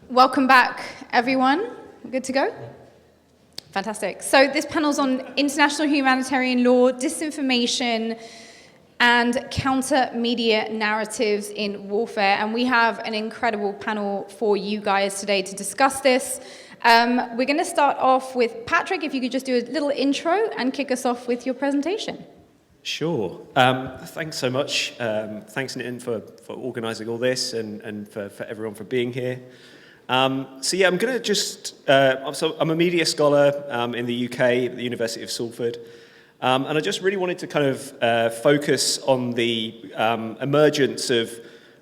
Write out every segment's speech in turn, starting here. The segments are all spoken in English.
Welcome back, everyone. Good to go? Fantastic. So this panel's on international humanitarian law, disinformation, and counter-media narratives in warfare. And we have an incredible panel for you guys today to discuss this. We're going to start off with Patrick, if you could just do a little intro and kick us off with your presentation. Sure. Thanks so much. Thanks, Nitin, for organising all this and for everyone for being here. I'm going to just, so I'm a media scholar in the UK at the University of Salford. And I just really wanted to kind of focus on the emergence of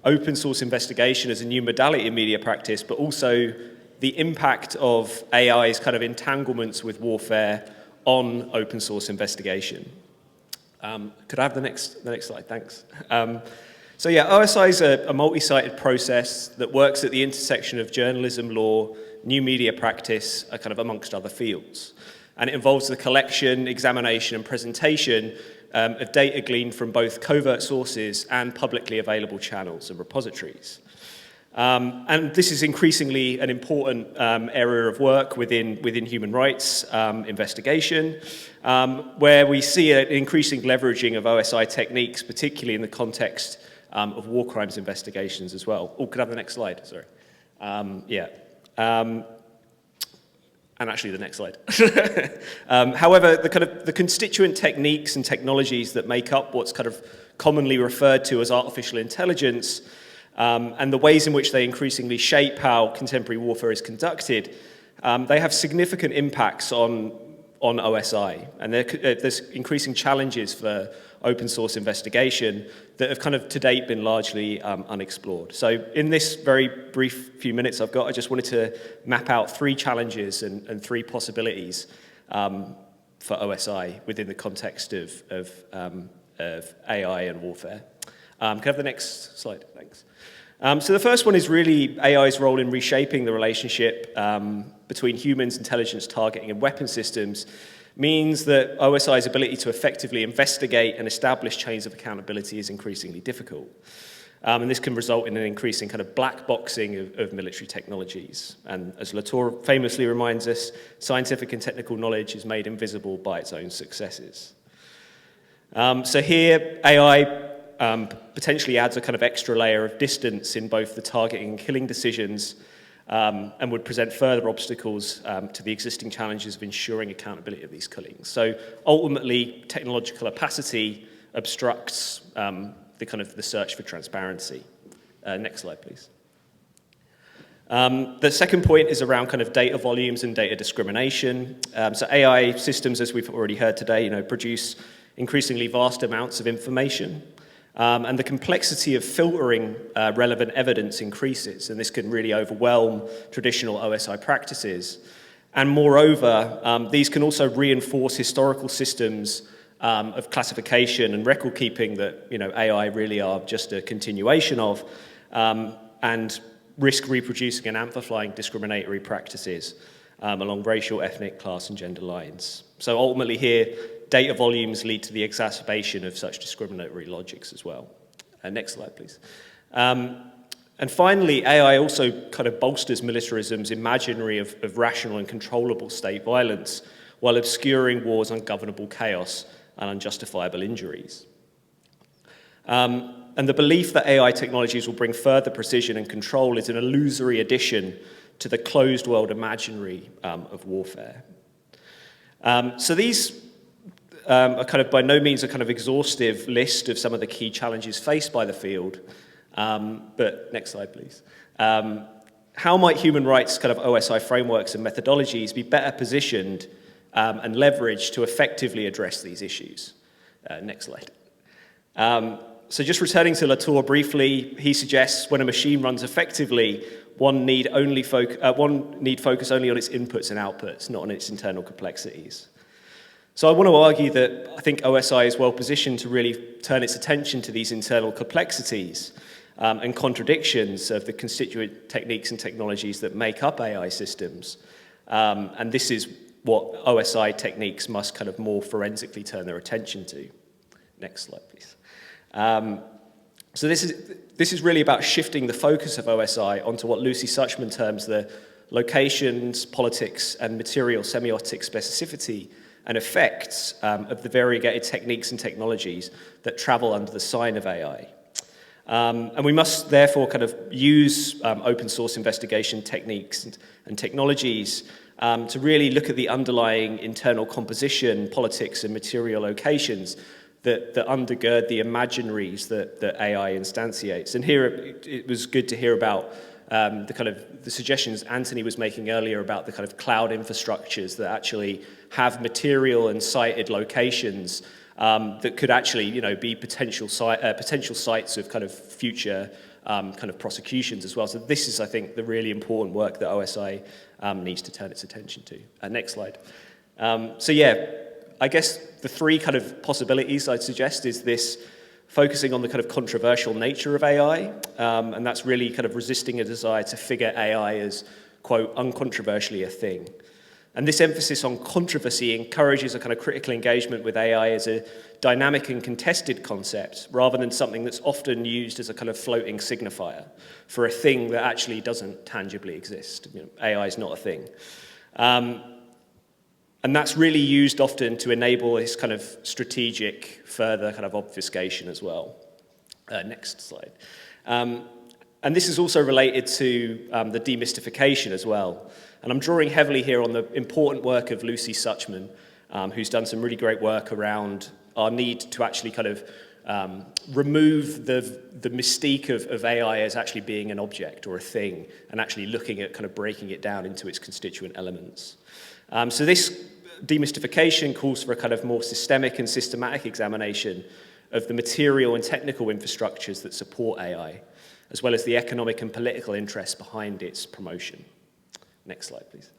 open source investigation as a new modality in media practice, but also the impact of AI's kind of entanglements with warfare on open source investigation. Could I have the next slide? Thanks. OSI is a multi-sited process that works at the intersection of journalism, law, new media practice, kind of amongst other fields. And it involves the collection, examination, and presentation of data gleaned from both covert sources and publicly available channels and repositories. And this is increasingly an important area of work within human rights investigation, where we see an increasing leveraging of OSI techniques, particularly in the context of war crimes investigations as well. Oh, could I have the next slide? Sorry. And actually the next slide. However, the constituent techniques and technologies that make up what's kind of commonly referred to as artificial intelligence, and the ways in which they increasingly shape how contemporary warfare is conducted, they have significant impacts on OSI. And there's increasing challenges for open source investigation that have kind of to date been largely unexplored. So in this very brief few minutes I've got, I just wanted to map out 3 challenges and 3 possibilities for OSI within the context of AI and warfare. Can I have the next slide? Thanks. So the first one is really AI's role in reshaping the relationship between humans, intelligence, targeting, and weapon systems means that OSI's ability to effectively investigate and establish chains of accountability is increasingly difficult. And this can result in an increasing kind of black boxing of military technologies. And as Latour famously reminds us, scientific and technical knowledge is made invisible by its own successes. So here, AI potentially adds a kind of extra layer of distance in both the targeting and killing decisions, and would present further obstacles to the existing challenges of ensuring accountability of these killings. So ultimately, technological opacity obstructs the search for transparency. Next slide, please. The second point is around kind of data volumes and data discrimination. So AI systems, as we've already heard today, produce increasingly vast amounts of information. And the complexity of filtering relevant evidence increases, and this can really overwhelm traditional OSI practices. And moreover, these can also reinforce historical systems of classification and record keeping that AI really are just a continuation of, and risk reproducing and amplifying discriminatory practices along racial, ethnic, class, and gender lines. So ultimately here, data volumes lead to the exacerbation of such discriminatory logics as well. Next slide, please. And finally, AI also kind of bolsters militarism's imaginary of rational and controllable state violence while obscuring war's ungovernable chaos and unjustifiable injuries. And the belief that AI technologies will bring further precision and control is an illusory addition to the closed world imaginary of warfare. So these are kind of by no means a kind of exhaustive list of some of the key challenges faced by the field. But next slide, please. How might human rights kind of OSI frameworks and methodologies be better positioned and leveraged to effectively address these issues? Next slide. So just returning to Latour briefly, he suggests when a machine runs effectively, one need focus only on its inputs and outputs, not on its internal complexities. So I want to argue that I think OSI is well positioned to really turn its attention to these internal complexities and contradictions of the constituent techniques and technologies that make up AI systems. And this is what OSI techniques must kind of more forensically turn their attention to. Next slide, please. So this is really about shifting the focus of OSI onto what Lucy Suchman terms the locations, politics, and material semiotic specificity and effects of the variegated techniques and technologies that travel under the sign of AI. And we must therefore kind of use open source investigation techniques and technologies to really look at the underlying internal composition, politics, and material locations that undergird the imaginaries that AI instantiates. And here it was good to hear about the suggestions Anthony was making earlier about the kind of cloud infrastructures that actually have material and sited locations that could actually, be potential sites of kind of future kind of prosecutions as well. So this is, I think, the really important work that OSI needs to turn its attention to. Next slide. I guess the three kind of possibilities I'd suggest is this focusing on the kind of controversial nature of AI, and that's really kind of resisting a desire to figure AI as, quote, uncontroversially a thing. And this emphasis on controversy encourages a kind of critical engagement with AI as a dynamic and contested concept, rather than something that's often used as a kind of floating signifier for a thing that actually doesn't tangibly exist. AI is not a thing. And that's really used often to enable this kind of strategic further kind of obfuscation as well. Next slide. And this is also related to the demystification as well. And I'm drawing heavily here on the important work of Lucy Suchman, who's done some really great work around our need to actually kind of remove the mystique of AI as actually being an object or a thing, and actually looking at kind of breaking it down into its constituent elements. So this demystification calls for a kind of more systemic and systematic examination of the material and technical infrastructures that support AI, as well as the economic and political interests behind its promotion. Next slide, please.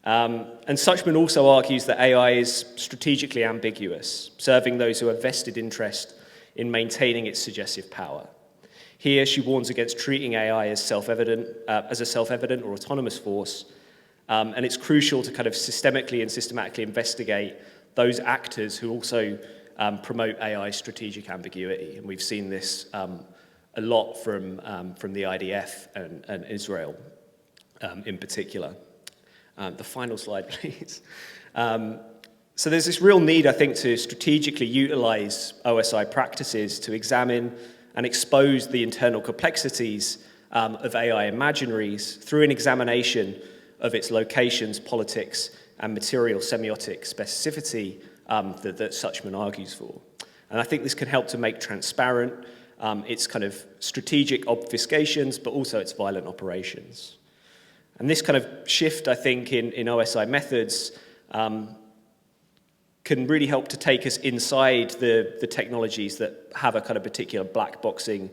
And Suchman also argues that AI is strategically ambiguous, serving those who have vested interest in maintaining its suggestive power. Here, she warns against treating AI as a self-evident or autonomous force, and it's crucial to kind of systemically and systematically investigate those actors who also promote AI's strategic ambiguity. And we've seen this a lot from the IDF and Israel in particular. The final slide, please. So there's this real need, I think, to strategically utilize OSI practices to examine and expose the internal complexities of AI imaginaries through an examination of its locations, politics, and material semiotic specificity that Suchman argues for. And I think this can help to make transparent its kind of strategic obfuscations, but also its violent operations. And this kind of shift, I think, in OSI methods can really help to take us inside the technologies that have a kind of particular black boxing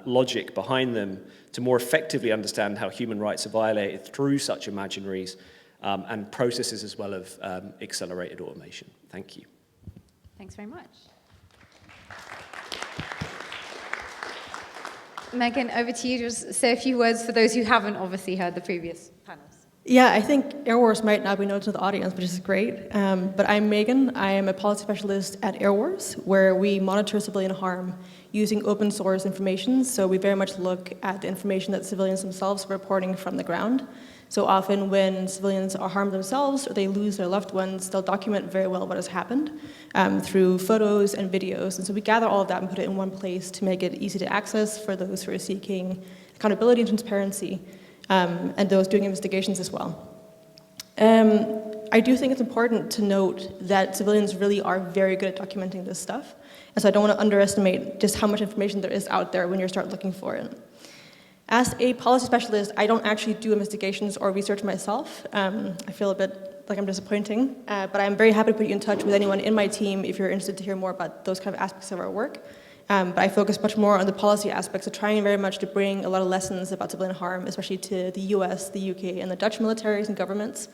logic behind them to more effectively understand how human rights are violated through such imaginaries and processes as well of accelerated automation. Thank you. Thanks very much. Megan, over to you. Just say a few words for those who haven't obviously heard the previous panels. Yeah, I think Airwars might not be known to the audience, which is great. But I'm Megan. I am a policy specialist at Airwars, where we monitor civilian harm using open source information. So we very much look at the information that civilians themselves are reporting from the ground. So often when civilians are harmed themselves or they lose their loved ones, they'll document very well what has happened through photos and videos. And so we gather all of that and put it in one place to make it easy to access for those who are seeking accountability and transparency, and those doing investigations as well. I do think it's important to note that civilians really are very good at documenting this stuff. And so I don't want to underestimate just how much information there is out there when you start looking for it. As a policy specialist, I don't actually do investigations or research myself. I feel a bit like I'm disappointing, but I'm very happy to put you in touch with anyone in my team if you're interested to hear more about those kind of aspects of our work. But I focus much more on the policy aspects of trying very much to bring a lot of lessons about civilian harm, especially to the US, the UK, and the Dutch militaries and governments,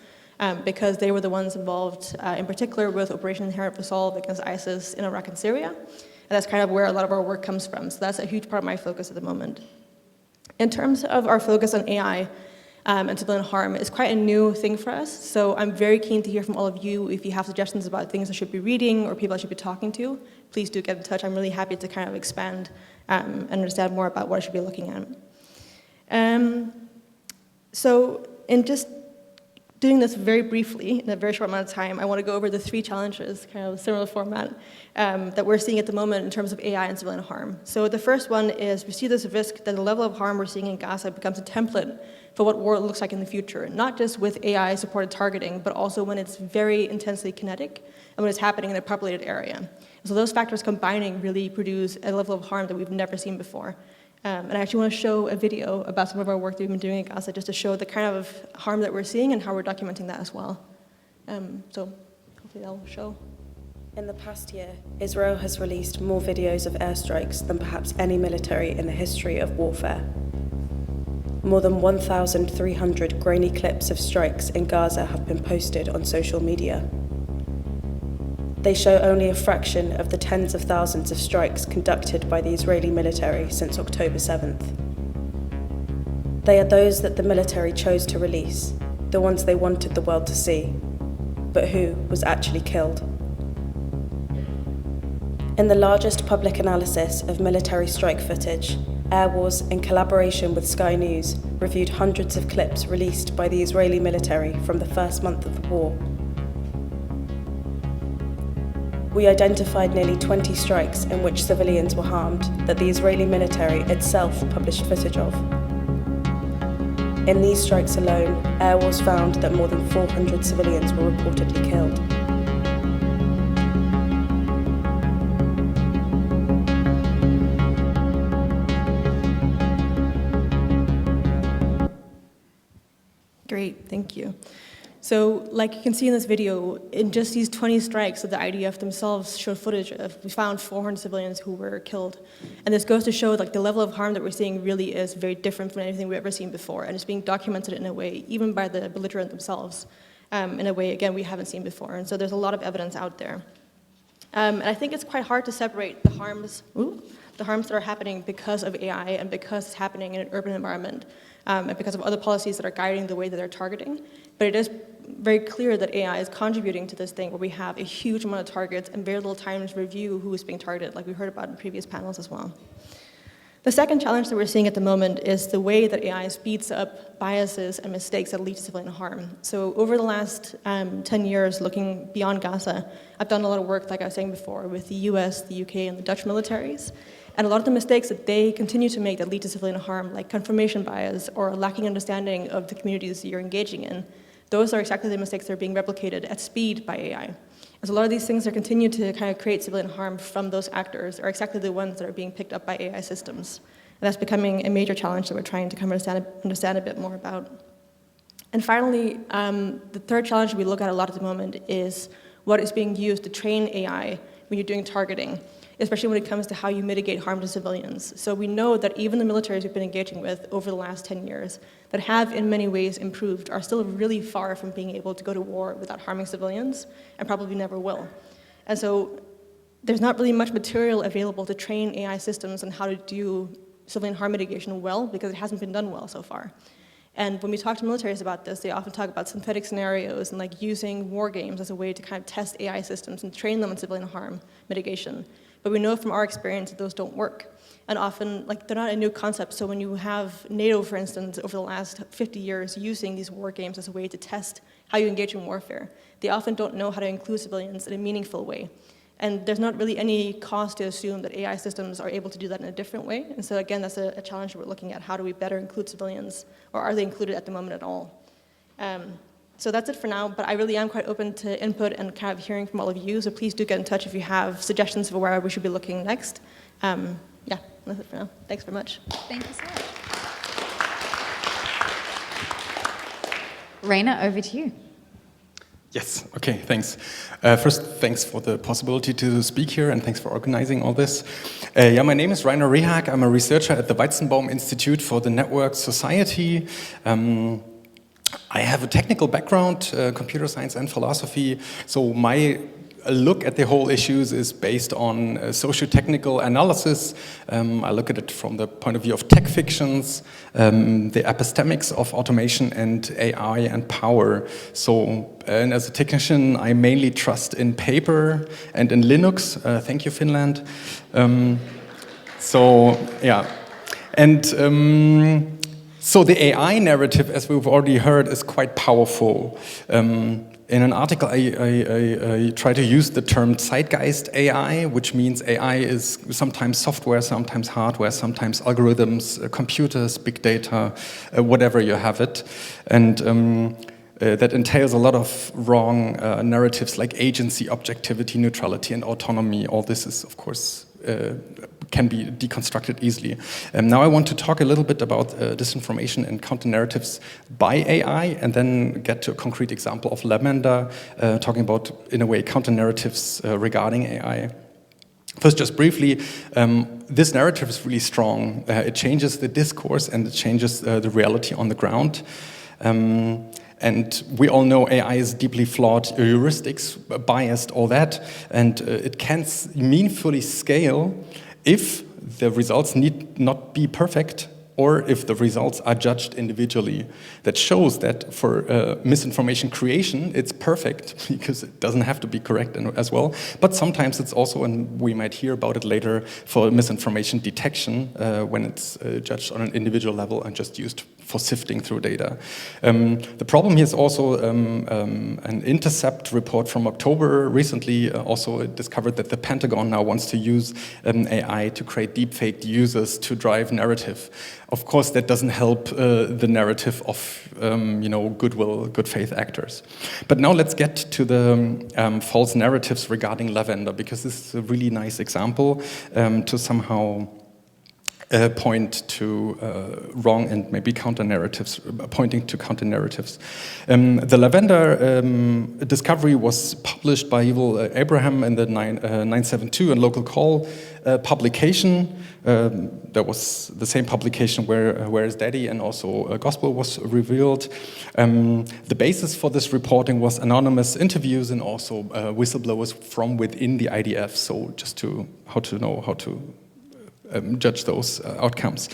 because they were the ones involved in particular with Operation Inherent Resolve against ISIS in Iraq and Syria. And that's kind of where a lot of our work comes from. So that's a huge part of my focus at the moment. In terms of our focus on AI and civilian harm, it's quite a new thing for us. So I'm very keen to hear from all of you if you have suggestions about things I should be reading or people I should be talking to. please do get in touch. I'm really happy to kind of expand and understand more about what I should be looking at. So in just doing this very briefly, in a very short amount of time, I want to go over the 3 challenges, kind of a similar format, that we're seeing at the moment in terms of AI and civilian harm. So the first one is we see this risk that the level of harm we're seeing in Gaza becomes a template for what war looks like in the future, not just with AI-supported targeting, but also when it's very intensely kinetic and when it's happening in a populated area. So those factors combining really produce a level of harm that we've never seen before. And I actually want to show a video about some of our work that we've been doing in Gaza just to show the kind of harm that we're seeing and how we're documenting that as well. So hopefully that will show. In the past year, Israel has released more videos of airstrikes than perhaps any military in the history of warfare. More than 1,300 grainy clips of strikes in Gaza have been posted on social media. They show only a fraction of the tens of thousands of strikes conducted by the Israeli military since October 7th. They are those that the military chose to release, the ones they wanted the world to see, but who was actually killed. In the largest public analysis of military strike footage, Airwars, in collaboration with Sky News, reviewed hundreds of clips released by the Israeli military from the first month of the war. We identified nearly 20 strikes in which civilians were harmed that the Israeli military itself published footage of. In these strikes alone, Airwars found that more than 400 civilians were reportedly killed. Great, thank you. So, like you can see in this video, in just these 20 strikes that the IDF themselves showed footage of, we found 400 civilians who were killed. And this goes to show like the level of harm that we're seeing really is very different from anything we've ever seen before, and it's being documented in a way, even by the belligerent themselves, in a way, again, we haven't seen before. And so there's a lot of evidence out there. And I think it's quite hard to separate the harms that are happening because of AI and because it's happening in an urban environment, and because of other policies that are guiding the way that they're targeting. But it is very clear that AI is contributing to this thing where we have a huge amount of targets and very little time to review who is being targeted, like we heard about in previous panels as well. The second challenge that we're seeing at the moment is the way that AI speeds up biases and mistakes that lead to civilian harm. So over the last 10 years, looking beyond Gaza, I've done a lot of work, like I was saying before, with the US, the UK, and the Dutch militaries. And a lot of the mistakes that they continue to make that lead to civilian harm, like confirmation bias or lacking understanding of the communities that you're engaging in, those are exactly the mistakes that are being replicated at speed by AI. And so a lot of these things that continue to kind of create civilian harm from those actors are exactly the ones that are being picked up by AI systems. And that's becoming a major challenge that we're trying to kind of understand a bit more about. And finally, the third challenge we look at a lot at the moment is what is being used to train AI when you're doing targeting, especially when it comes to how you mitigate harm to civilians. So we know that even the militaries we've been engaging with over the last 10 years that have in many ways improved are still really far from being able to go to war without harming civilians, and probably never will. And so there's not really much material available to train AI systems on how to do civilian harm mitigation well, because it hasn't been done well so far. And when we talk to militaries about this, they often talk about synthetic scenarios and like using war games as a way to kind of test AI systems and train them on civilian harm mitigation. But we know from our experience that those don't work. And often, like, they're not a new concept. So when you have NATO, for instance, over the last 50 years using these war games as a way to test how you engage in warfare, they often don't know how to include civilians in a meaningful way. And there's not really any cause to assume that AI systems are able to do that in a different way. And so again, that's a challenge that we're looking at. How do we better include civilians, or are they included at the moment at all? So that's it for now, but I really am quite open to input and kind of hearing from all of you, so please do get in touch if you have suggestions for where we should be looking next. Yeah, that's it for now. Thanks very much. Thank you so much. Raina, over to you. Yes, okay, thanks. First, thanks for the possibility to speak here, and thanks for organizing all this. Yeah, my name is Rehak. I'm a researcher at the Weizenbaum Institute for the Network Society. I have a technical background, computer science and philosophy, so my look at the whole issues is based on socio-technical analysis. I look at it from the point of view of tech fictions, the epistemics of automation and AI and power. So, and as a technician, I mainly trust in paper and in Linux. Thank you, Finland. So, yeah. And so the AI narrative, as we've already heard, is quite powerful. In an article, I try to use the term zeitgeist AI, which means AI is sometimes software, sometimes hardware, sometimes algorithms, computers, big data, whatever you have it. And that entails a lot of wrong narratives like agency, objectivity, neutrality, and autonomy. All this is, of course, can be deconstructed easily. Now I want to talk a little bit about disinformation and counter-narratives by AI, and then get to a concrete example of Lavender, talking about, in a way, counter-narratives regarding AI. First, just briefly, this narrative is really strong. It changes the discourse and it changes the reality on the ground. And we all know AI is deeply flawed, heuristics, biased, all that, and it can't meaningfully scale if the results need not be perfect, or if the results are judged individually. That shows that for misinformation creation, it's perfect, because it doesn't have to be correct as well. But sometimes it's also, and we might hear about it later, for misinformation detection, when it's judged on an individual level and just used for sifting through data. The problem here is also an Intercept report from October recently also discovered that the Pentagon now wants to use AI to create deepfake users to drive narrative. Of course, that doesn't help the narrative of goodwill, good faith actors. But now let's get to the false narratives regarding Lavender, because this is a really nice example to somehow point to wrong and maybe counter-narratives, pointing to counter-narratives. The Lavender discovery was published by Yulia Abraham in the 972 and local call publication. That was the same publication where Is Daddy and also Gospel was revealed. The basis for this reporting was anonymous interviews and also whistleblowers from within the IDF. So just to how to judge those outcomes.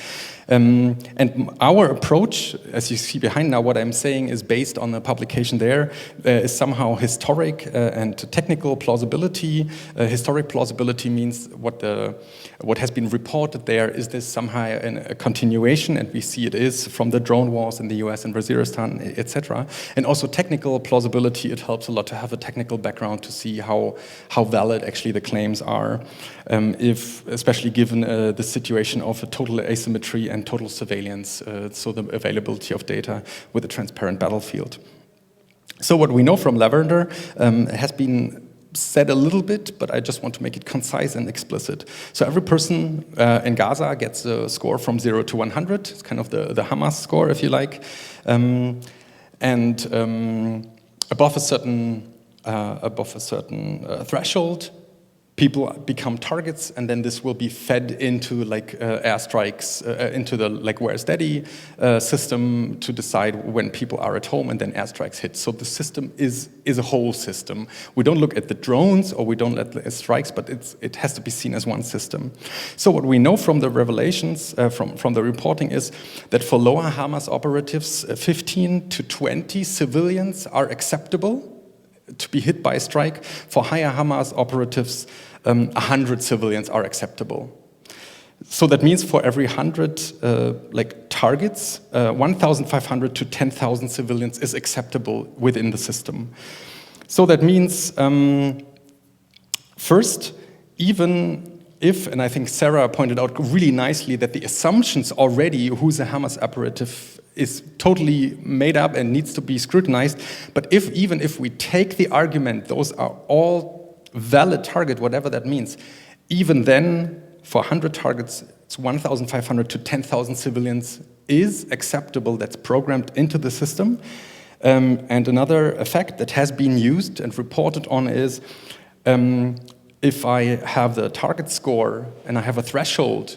And our approach, as you see behind now, what I'm saying is based on the publication there, is somehow historic and technical plausibility. Historic plausibility means what has been reported there, is this somehow a continuation, and we see it is from the drone wars in the US and Waziristan, etc. And also technical plausibility, it helps a lot to have a technical background to see how valid actually the claims are, especially given the situation of a total asymmetry and total surveillance, so the availability of data with a transparent battlefield. So what we know from Lavender has been said a little bit, but I just want to make it concise and explicit. So every person in Gaza gets a score from 0 to 100. It's kind of the Hamas score, if you like. And above a certain threshold, people become targets, and then this will be fed into airstrikes, into the Where's Daddy system to decide when people are at home, and then airstrikes hit. So the system is a whole system. We don't look at the drones, or we don't look at the strikes, but it has to be seen as one system. So what we know from the revelations, from the reporting, is that for lower Hamas operatives, 15 to 20 civilians are acceptable to be hit by a strike. For higher Hamas operatives, 100 civilians are acceptable. So that means for every 100 targets, 1,500 to 10,000 civilians is acceptable within the system. So that means, first, even if, and I think Sarah pointed out really nicely that the assumptions already who's a Hamas operative is totally made up and needs to be scrutinized. But even if we take the argument, those are all valid target, whatever that means, even then, for 100 targets, it's 1,500 to 10,000 civilians is acceptable, that's programmed into the system. And another effect that has been used and reported on is, if I have the target score and I have a threshold,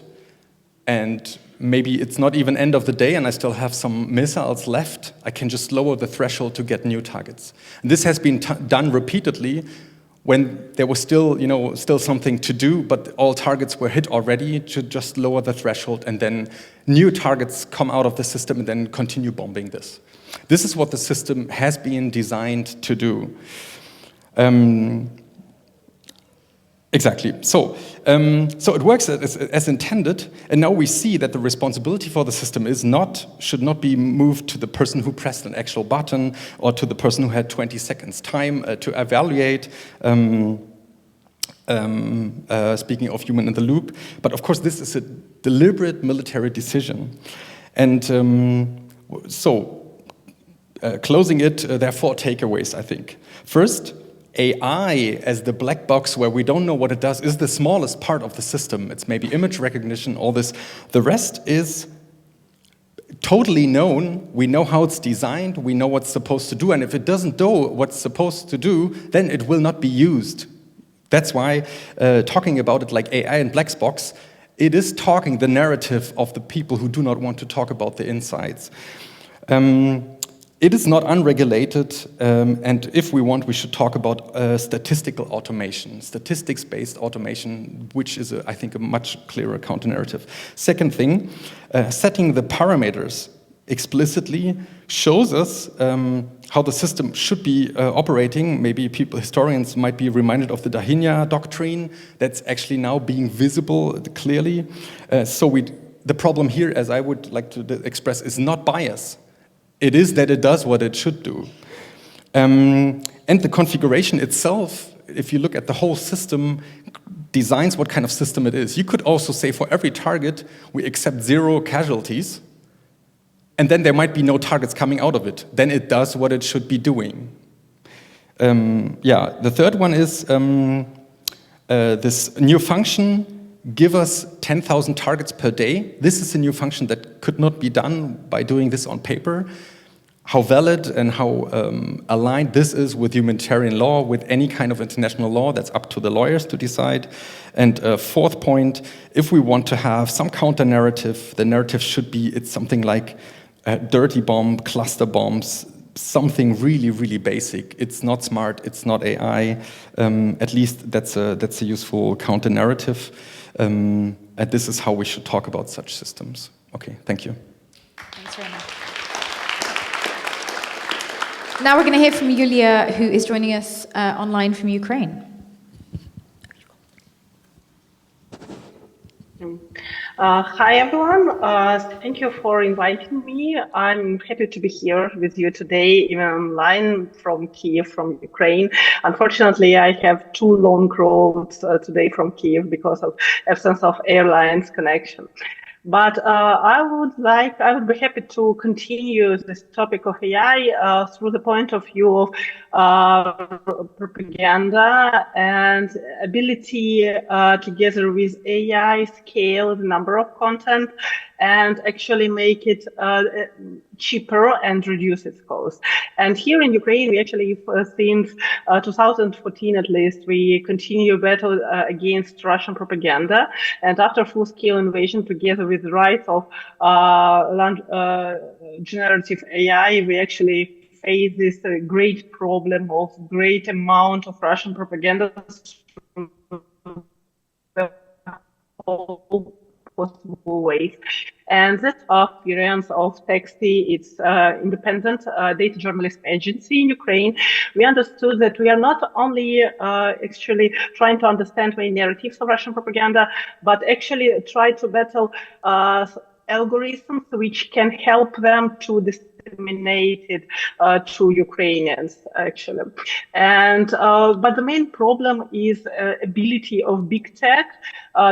and maybe it's not even end of the day and I still have some missiles left, I can just lower the threshold to get new targets. And this has been done repeatedly when there was still, still something to do, but all targets were hit already, to just lower the threshold, and then new targets come out of the system and then continue bombing this. This is what the system has been designed to do. Exactly. So it works as intended, and now we see that the responsibility for the system should not be moved to the person who pressed an actual button or to the person who had 20 seconds time to evaluate. Speaking of human in the loop, but of course this is a deliberate military decision, and closing it, there are 4 takeaways, I think. First, AI as the black box where we don't know what it does is the smallest part of the system. It's maybe image recognition, all this. The rest is totally known. We know how it's designed. We know what's supposed to do. And if it doesn't do what's supposed to do, then it will not be used. That's why talking about it like AI and black box, it is talking the narrative of the people who do not want to talk about the insides. It is not unregulated, and if we want, we should talk about statistical automation, statistics-based automation, which is, I think, a much clearer counter-narrative. Second thing, setting the parameters explicitly shows us how the system should be operating. Maybe historians might be reminded of the Dahinya doctrine that's actually now being visible clearly. The problem here, as I would like to express, is not bias. It is that it does what it should do. And the configuration itself, if you look at the whole system, designs what kind of system it is. You could also say for every target, we accept 0 casualties, and then there might be no targets coming out of it. Then it does what it should be doing. The third one is this new function, give us 10,000 targets per day. This is a new function that could not be done by doing this on paper. How valid and how aligned this is with humanitarian law, with any kind of international law, that's up to the lawyers to decide. And fourth point, if we want to have some counter-narrative, the narrative should be, it's something like dirty bomb, cluster bombs, something really, really basic. It's not smart, it's not AI. At least that's a useful counter-narrative. And this is how we should talk about such systems. Okay, thank you. Thanks very much. Now we're going to hear from Yulia, who is joining us online from Ukraine. Hi everyone, thank you for inviting me. I'm happy to be here with you today, even online from Kiev, from Ukraine. Unfortunately, I have 2 long roads today from Kiev because of absence of airlines connection. But I would be happy to continue this topic of AI through the point of view of propaganda and ability together with AI scale the number of content and actually make it cheaper and reduce its cost. And here in Ukraine, we actually, since 2014 at least, we continue battle against Russian propaganda. And after full-scale invasion, together with the rise of generative AI, we actually face this great problem of great amount of Russian propaganda possible ways. And that's experience of Texty. It's independent data journalism agency in Ukraine. We understood that we are not only actually trying to understand many narratives of Russian propaganda, but actually try to battle algorithms which can help them to disseminate it to Ukrainians, actually. And but the main problem is ability of big tech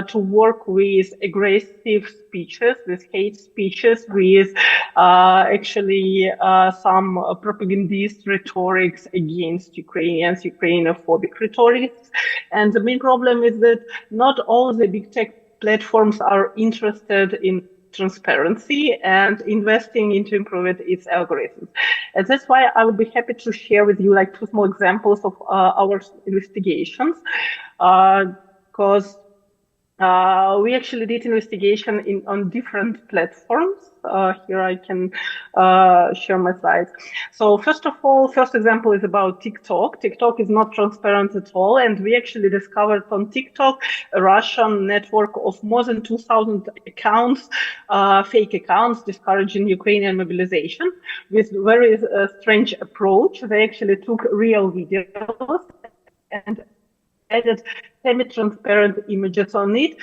to work with aggressive speeches, with hate speeches, with actually some propagandist rhetorics against Ukrainians, Ukrainophobic rhetorics. And the main problem is that not all the big tech platforms are interested in transparency and investing into improving its algorithms. And that's why I would be happy to share with you like 2 small examples of our investigations, because we actually did investigation on different platforms. Here I can share my slides. So first of all, first example is about TikTok. TikTok is not transparent at all, and we actually discovered on TikTok a Russian network of more than 2,000 accounts, fake accounts discouraging Ukrainian mobilization with very strange approach. They actually took real videos and added semi-transparent images on it,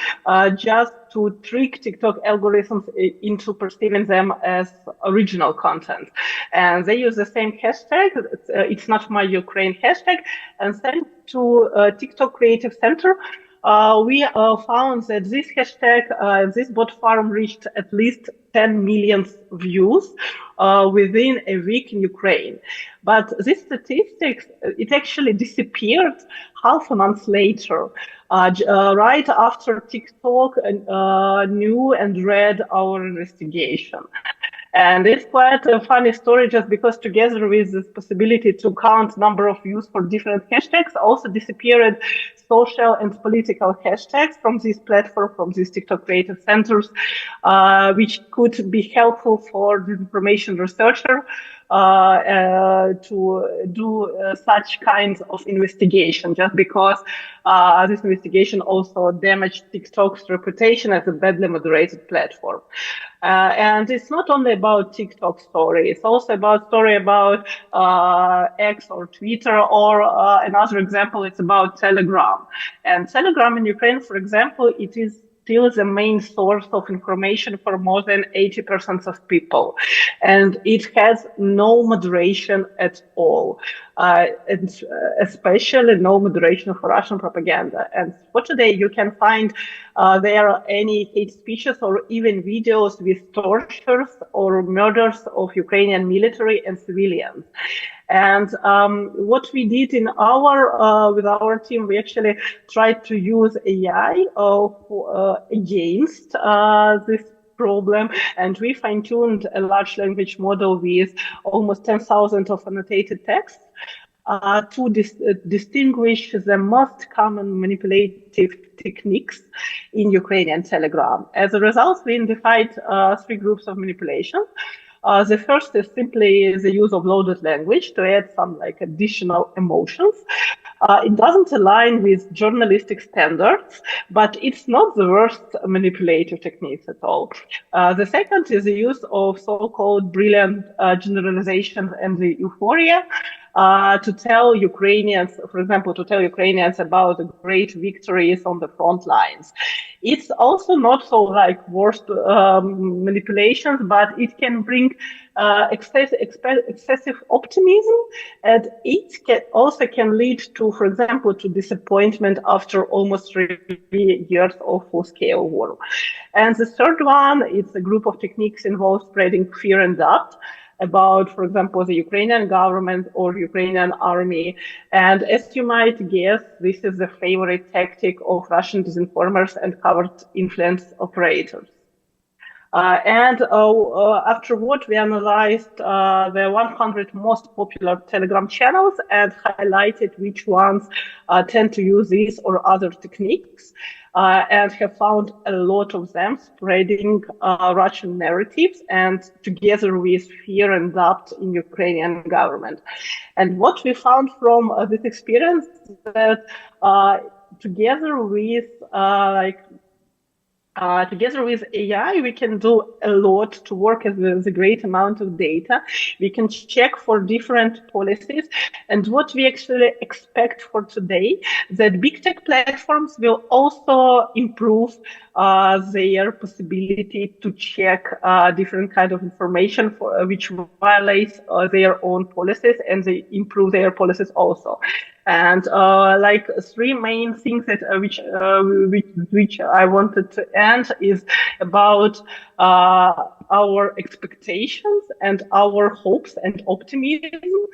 just to trick TikTok algorithms into perceiving them as original content. And they use the same hashtag, it's not my Ukraine hashtag, and sent to TikTok Creative Center. We found that this hashtag, this bot farm reached at least 10 million views within a week in Ukraine. But this statistics, it actually disappeared half a month later, right after TikTok knew and read our investigation. And it's quite a funny story, just because together with this possibility to count number of views for different hashtags, also disappeared social and political hashtags from this platform, from these TikTok creative centers, which could be helpful for disinformation researcher to do such kinds of investigation, just because this investigation also damaged TikTok's reputation as a badly moderated platform. And it's not only about TikTok story, it's also about story about X or Twitter, or another example, it's about Telegram. And Telegram in Ukraine, for example, it is still the main source of information for more than 80% of people. And it has no moderation at all. And especially no moderation for Russian propaganda. And for today, you can find there any hate speeches or even videos with tortures or murders of Ukrainian military and civilians. And what we did in with our team, we actually tried to use AI against this problem, and we fine-tuned a large language model with almost 10,000 of annotated texts to distinguish the most common manipulative techniques in Ukrainian Telegram. As a result, we identified three groups of manipulation. The first is simply the use of loaded language to add some additional emotions. It doesn't align with journalistic standards, but it's not the worst manipulative techniques at all. The second is the use of so-called brilliant generalizations and the euphoria. To tell Ukrainians, for example, about the great victories on the front lines. It's also not so worst manipulations, but it can bring excessive optimism, and it also can lead to, for example, to disappointment after almost 3 years of full-scale war. And the third one, it's a group of techniques involved spreading fear and doubt about, for example, the Ukrainian government or Ukrainian army. And as you might guess, this is the favorite tactic of Russian disinformers and covert influence operators. Afterward, we analyzed the 100 most popular Telegram channels and highlighted which ones tend to use these or other techniques, and have found a lot of them spreading Russian narratives and together with fear and doubt in Ukrainian government. And what we found from this experience that together with AI, we can do a lot to work with a great amount of data. We can check for different policies. And what we actually expect for today, that big tech platforms will also improve their possibility to check different kind of information which violates their own policies, and they improve their policies also. And three main things that which I wanted to end is about our expectations and our hopes and optimism.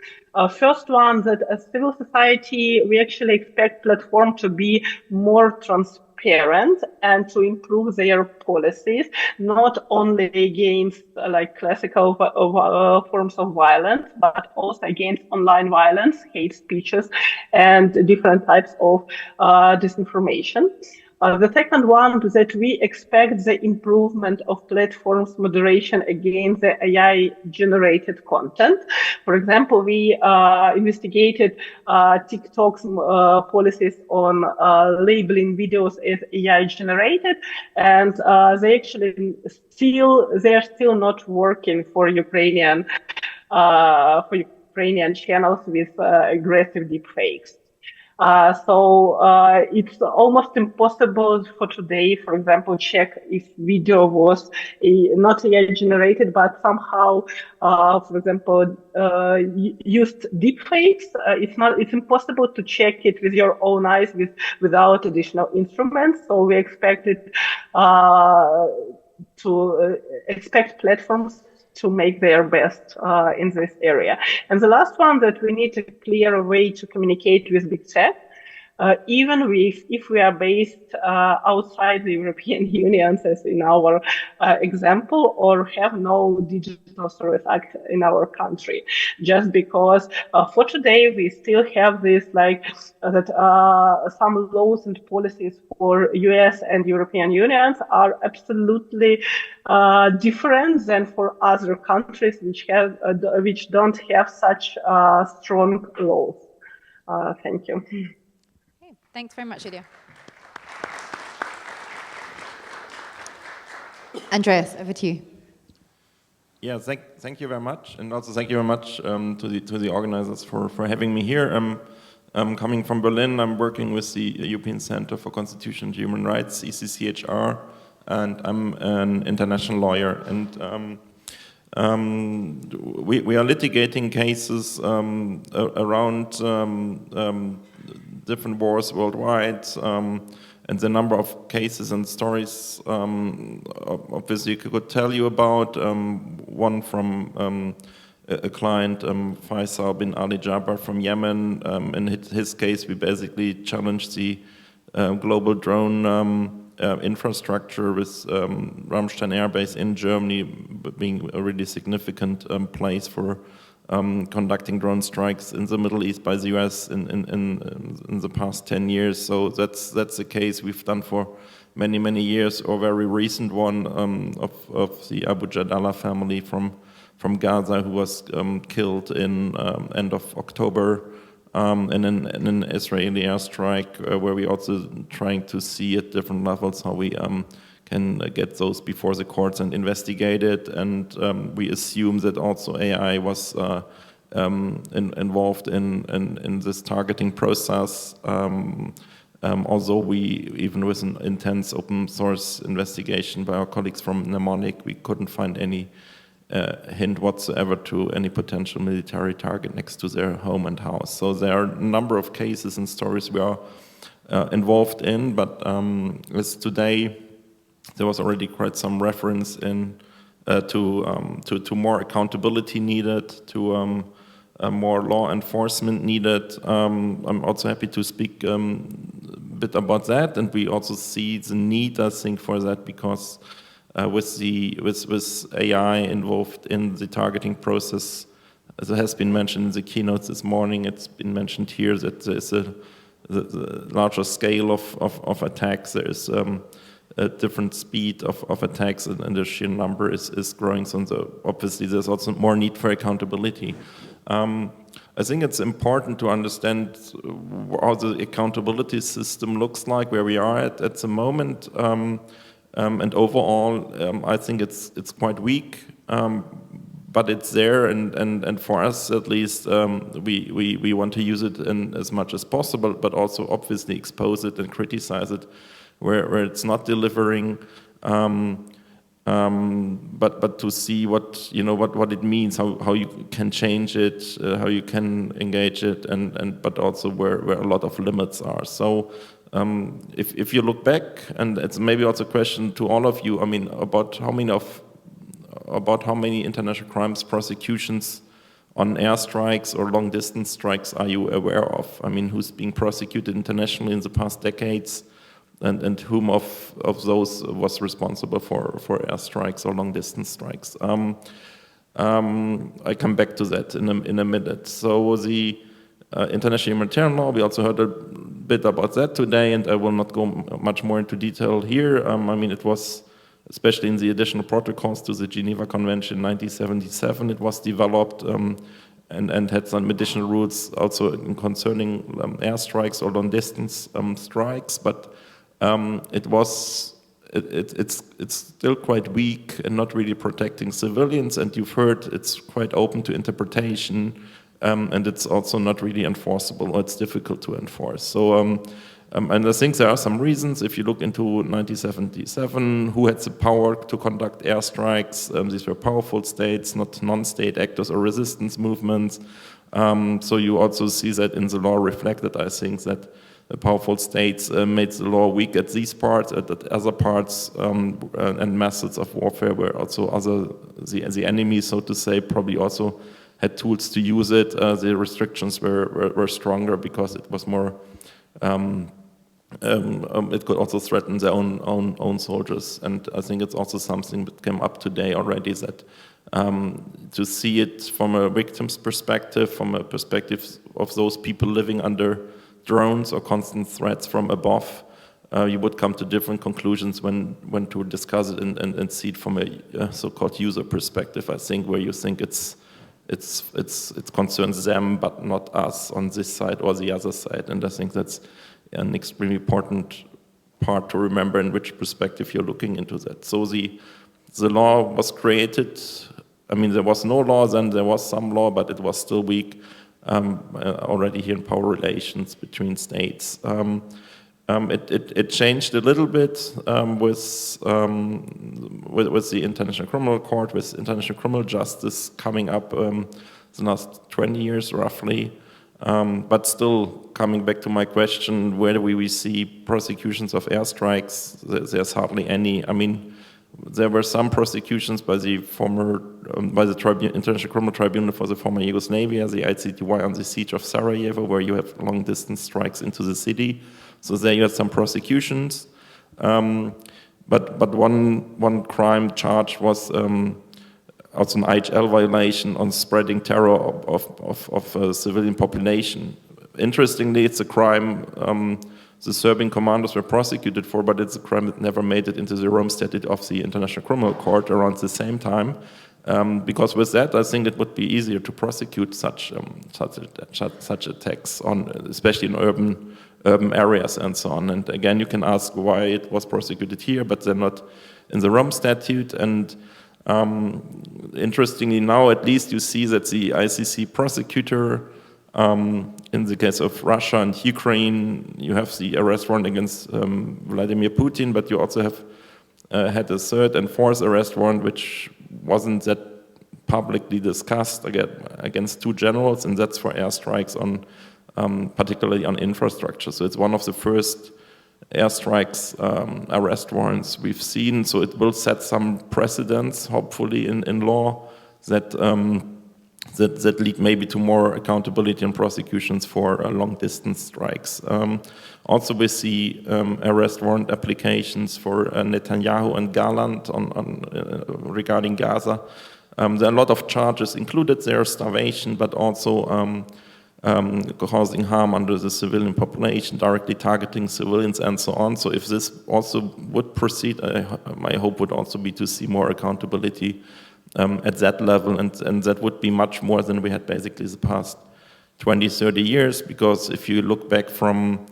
First one, that as civil society, we actually expect platform to be more transparent and to improve their policies, not only against classical forms of violence, but also against online violence, hate speeches, and different types of disinformation. The second one is that we expect the improvement of platforms moderation against the AI-generated content. For example, we investigated TikTok's policies on labeling videos as AI-generated, and they are still not working for Ukrainian channels with aggressive deepfakes. So it's almost impossible for today, for example, check if video was not AI generated, but somehow, for example, used deepfakes. It's impossible to check it with your own eyes without additional instruments. So we expect platforms to make their best in this area. And the last one, that we need a clear way to communicate with big tech, even if we are based outside the European Union, as in our example, or have no digital service act in our country. Just because for today we still have this some laws and policies for US and European unions are absolutely different than for other countries which don't have such strong laws. Thank you. Thanks very much, Yulia. Andreas, over to you. Yeah, thank you very much, and also thank you very much to the organizers for having me here. I'm coming from Berlin. I'm working with the European Center for Constitution and Human Rights, ECCHR, and I'm an international lawyer. And we are litigating cases around different wars worldwide, and the number of cases and stories obviously I could tell you about. One from a client, Faisal bin Ali Jabbar from Yemen. In his case, we basically challenged the global drone infrastructure with Ramstein Air Base in Germany being a really significant place for conducting drone strikes in the Middle East by the US in the past 10 years. So that's a case we've done for many years. Or very recent one of the Abu Jadallah family from Gaza, who was killed in end of October in an Israeli airstrike, where we also trying to see at different levels how we can get those before the courts and investigate it. And we assume that also AI was involved in this targeting process. Although even with an intense open source investigation by our colleagues from Mnemonic, we couldn't find any hint whatsoever to any potential military target next to their home and house. So there are a number of cases and stories we are involved in, but as today, there was already quite some reference to more accountability needed, to more law enforcement needed. I'm also happy to speak a bit about that, and we also see the need, I think, for that, because with AI involved in the targeting process, as it has been mentioned in the keynotes this morning, it's been mentioned here that there's the larger scale of attacks. There is a different speed of attacks, and the sheer number is growing. So obviously there's also more need for accountability. I think it's important to understand how the accountability system looks like, where we are at the moment. And overall, I think it's quite weak, but it's there, and for us at least, we want to use it in as much as possible, but also obviously expose it and criticize it where it's not delivering, but to see what it means, how you can change it, how you can engage it, and but also where a lot of limits are. So if you look back, and it's maybe also a question to all of you, I mean, about how many international crimes prosecutions on airstrikes or long distance strikes are you aware of? I mean, who's being prosecuted internationally in the past decades? And whom of those was responsible for airstrikes or long-distance strikes? I come back to that in a minute. So international humanitarian law. We also heard a bit about that today, and I will not go much more into detail here. I mean, it was, especially in the additional protocols to the Geneva Convention in 1977, it was developed and had some additional rules also concerning airstrikes or long-distance strikes, but it's still quite weak and not really protecting civilians, and you've heard it's quite open to interpretation, and it's also not really enforceable, or it's difficult to enforce. So, and I think there are some reasons. If you look into 1977, who had the power to conduct airstrikes? These were powerful states, not non-state actors or resistance movements. So you also see that in the law reflected, I think, that the powerful states made the law weak at these parts, at other parts, and methods of warfare were also the enemy, so to say, probably also had tools to use it. The restrictions were stronger because it was more. It could also threaten their own soldiers, and I think it's also something that came up today already, that to see it from a victim's perspective, from a perspective of those people living under drones or constant threats from above, you would come to different conclusions when to discuss it and see it from a so-called user perspective. I think where you think it concerns them but not us on this side or the other side, and I think that's an extremely important part to remember in which perspective you're looking into that. So the law was created. I mean, there was no law then, there was some law, but it was still weak already here in power relations between states. It changed a little bit with the International Criminal Court, with international criminal justice coming up the last 20 years roughly. But still, coming back to my question, where do we see prosecutions of airstrikes? There's hardly any. I mean, there were some prosecutions by the International Criminal Tribunal for the former Yugoslavia, the ICTY, on the siege of Sarajevo, where you have long-distance strikes into the city. So there you had some prosecutions. But one crime charge was also an IHL violation on spreading terror of a civilian population. Interestingly, it's a crime the Serbian commanders were prosecuted for, but it's a crime that never made it into the Rome Statute of the International Criminal Court around the same time. Because with that, I think it would be easier to prosecute such attacks on, especially in urban areas and so on. And again, you can ask why it was prosecuted here, but they're not in the Rome Statute. And interestingly, now at least you see that the ICC prosecutor, in the case of Russia and Ukraine, you have the arrest warrant against Vladimir Putin, but you also have had a third and fourth arrest warrant, which wasn't that publicly discussed, against two generals, and that's for airstrikes on, particularly on infrastructure. So it's one of the first airstrikes arrest warrants we've seen. So it will set some precedents, hopefully, in law that that lead maybe to more accountability and prosecutions for long-distance strikes. Also, we see arrest warrant applications for Netanyahu and Gallant regarding Gaza. There are a lot of charges included there, starvation, but also causing harm under the civilian population, directly targeting civilians, and so on. So if this also would proceed, my hope would also be to see more accountability at that level, and that would be much more than we had basically the past 20, 30 years, because if you look back from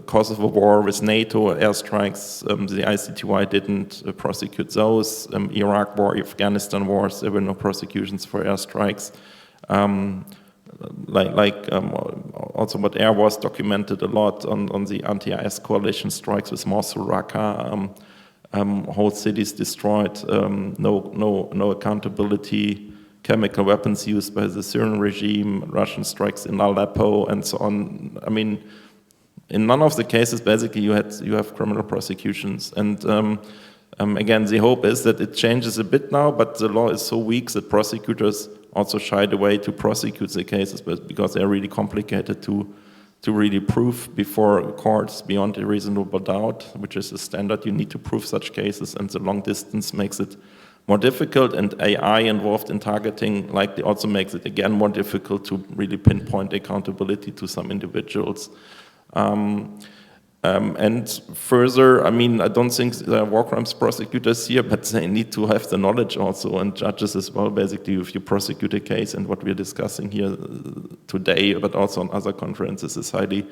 Kosovo war with NATO airstrikes, the ICTY didn't prosecute those. Iraq war, Afghanistan wars, there were no prosecutions for airstrikes. Also what Airwars documented a lot on the anti-IS coalition strikes with Mosul, Raqqa, whole cities destroyed, no accountability, chemical weapons used by the Syrian regime, Russian strikes in Aleppo, and so on. I mean, in none of the cases, basically, you have criminal prosecutions. And again, the hope is that it changes a bit now, but the law is so weak that prosecutors also shied away to prosecute the cases, because they're really complicated to really prove before courts beyond a reasonable doubt, which is a standard. You need to prove such cases, and the long distance makes it more difficult, and AI involved in targeting likely also makes it again more difficult to really pinpoint accountability to some individuals. And further, I mean, I don't think there are war crimes prosecutors here, but they need to have the knowledge also, and judges as well, basically, if you prosecute a case, and what we're discussing here today, but also on other conferences, is highly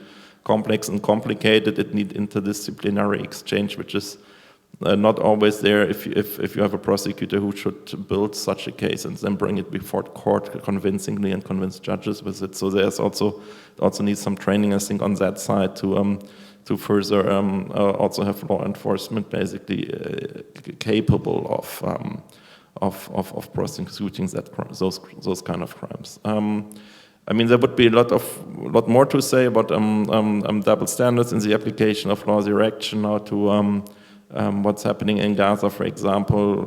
complex and complicated. It needs interdisciplinary exchange, which is not always there if you have a prosecutor who should build such a case and then bring it before court convincingly and convince judges with it. So there's also needs some training, I think, on that side to further also have law enforcement basically capable of prosecuting those kind of crimes. I mean, there would be a lot more to say about double standards in the application of law, the reaction now to what's happening in Gaza, for example.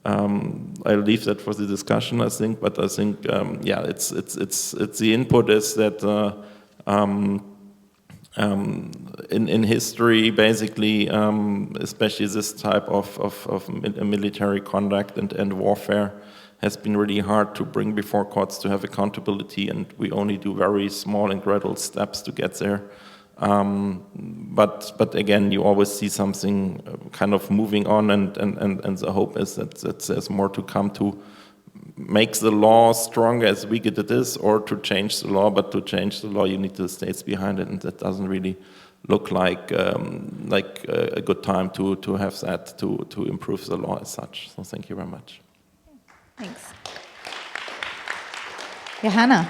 I'll leave that for the discussion, I think. But I think, yeah, it's the input is that in history, basically, especially this type of military conduct and warfare has been really hard to bring before courts to have accountability, and we only do very small and gradual steps to get there. But again, you always see something kind of moving on, and the hope is that there's more to come to make the law stronger as weak as it is, or to change the law. But to change the law, you need the states behind it, and that doesn't really look like a good time to have that to improve the law as such. So thank you very much. Thanks. Johanna.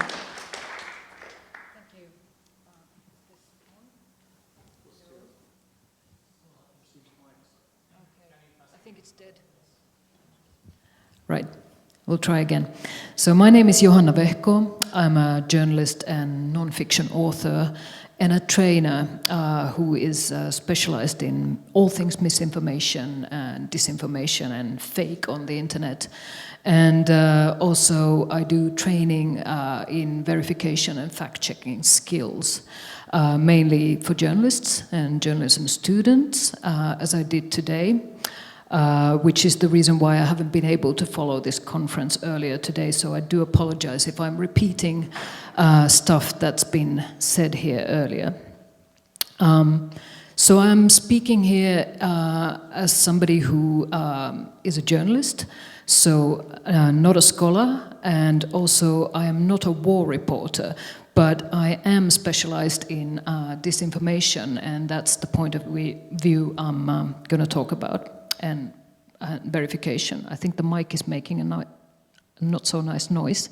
Right, we'll try again. So my name is Johanna Vehkoo. I'm a journalist and non-fiction author and a trainer who is specialized in all things misinformation and disinformation and fake on the internet. And also I do training in verification and fact-checking skills, mainly for journalists and journalism students, as I did today. Which is the reason why I haven't been able to follow this conference earlier today, so I do apologize if I'm repeating stuff that's been said here earlier. So I'm speaking here as somebody who is a journalist, so not a scholar, and also I am not a war reporter, but I am specialized in disinformation, and that's the point of view I'm going to talk about. And verification. I think the mic is making a not so nice noise.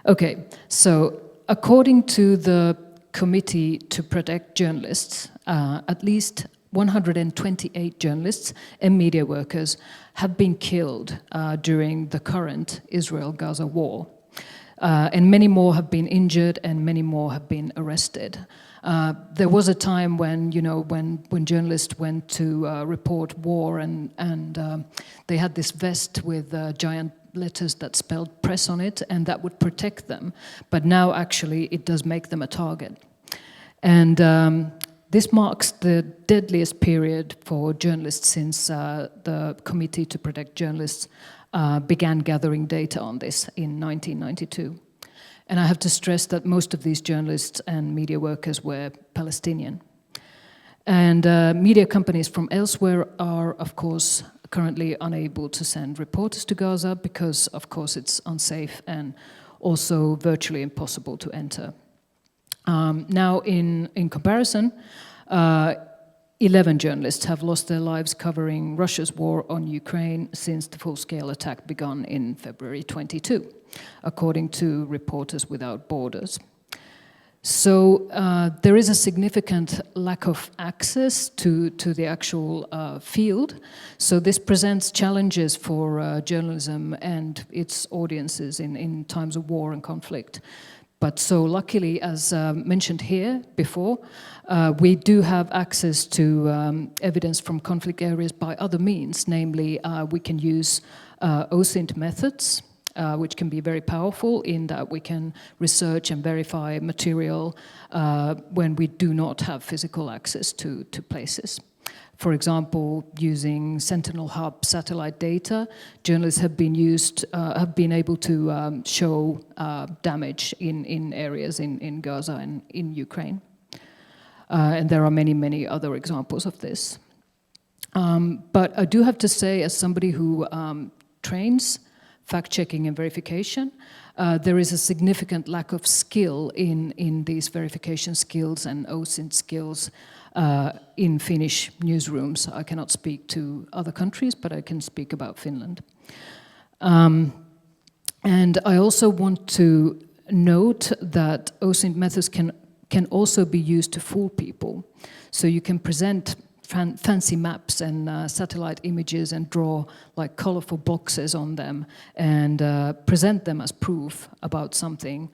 Okay, so according to the Committee to Protect Journalists, at least 128 journalists and media workers have been killed during the current Israel-Gaza war. And many more have been injured and many more have been arrested. There was a time when, you know, when journalists went to report war and they had this vest with giant letters that spelled press on it, and that would protect them. But now actually it does make them a target. And this marks the deadliest period for journalists since the Committee to Protect Journalists began gathering data on this in 1992. And I have to stress that most of these journalists and media workers were Palestinian. And media companies from elsewhere are, of course, currently unable to send reporters to Gaza because, of course, it's unsafe and also virtually impossible to enter. Now, in comparison, 11 journalists have lost their lives covering Russia's war on Ukraine since the full-scale attack began in February 22, according to Reporters Without Borders. So there is a significant lack of access to the actual field. So this presents challenges for journalism and its audiences in times of war and conflict. But so luckily, as mentioned here before, we do have access to evidence from conflict areas by other means. Namely, we can use OSINT methods, which can be very powerful in that we can research and verify material when we do not have physical access to places. For example, using Sentinel Hub satellite data, journalists have been able to show damage in areas in Gaza and in Ukraine. And there are many, many other examples of this. But I do have to say, as somebody who trains fact-checking and verification, there is a significant lack of skill in these verification skills and OSINT skills in Finnish newsrooms. I cannot speak to other countries, but I can speak about Finland. And I also want to note that OSINT methods can also be used to fool people. So you can present fancy maps and satellite images and draw like colorful boxes on them and present them as proof about something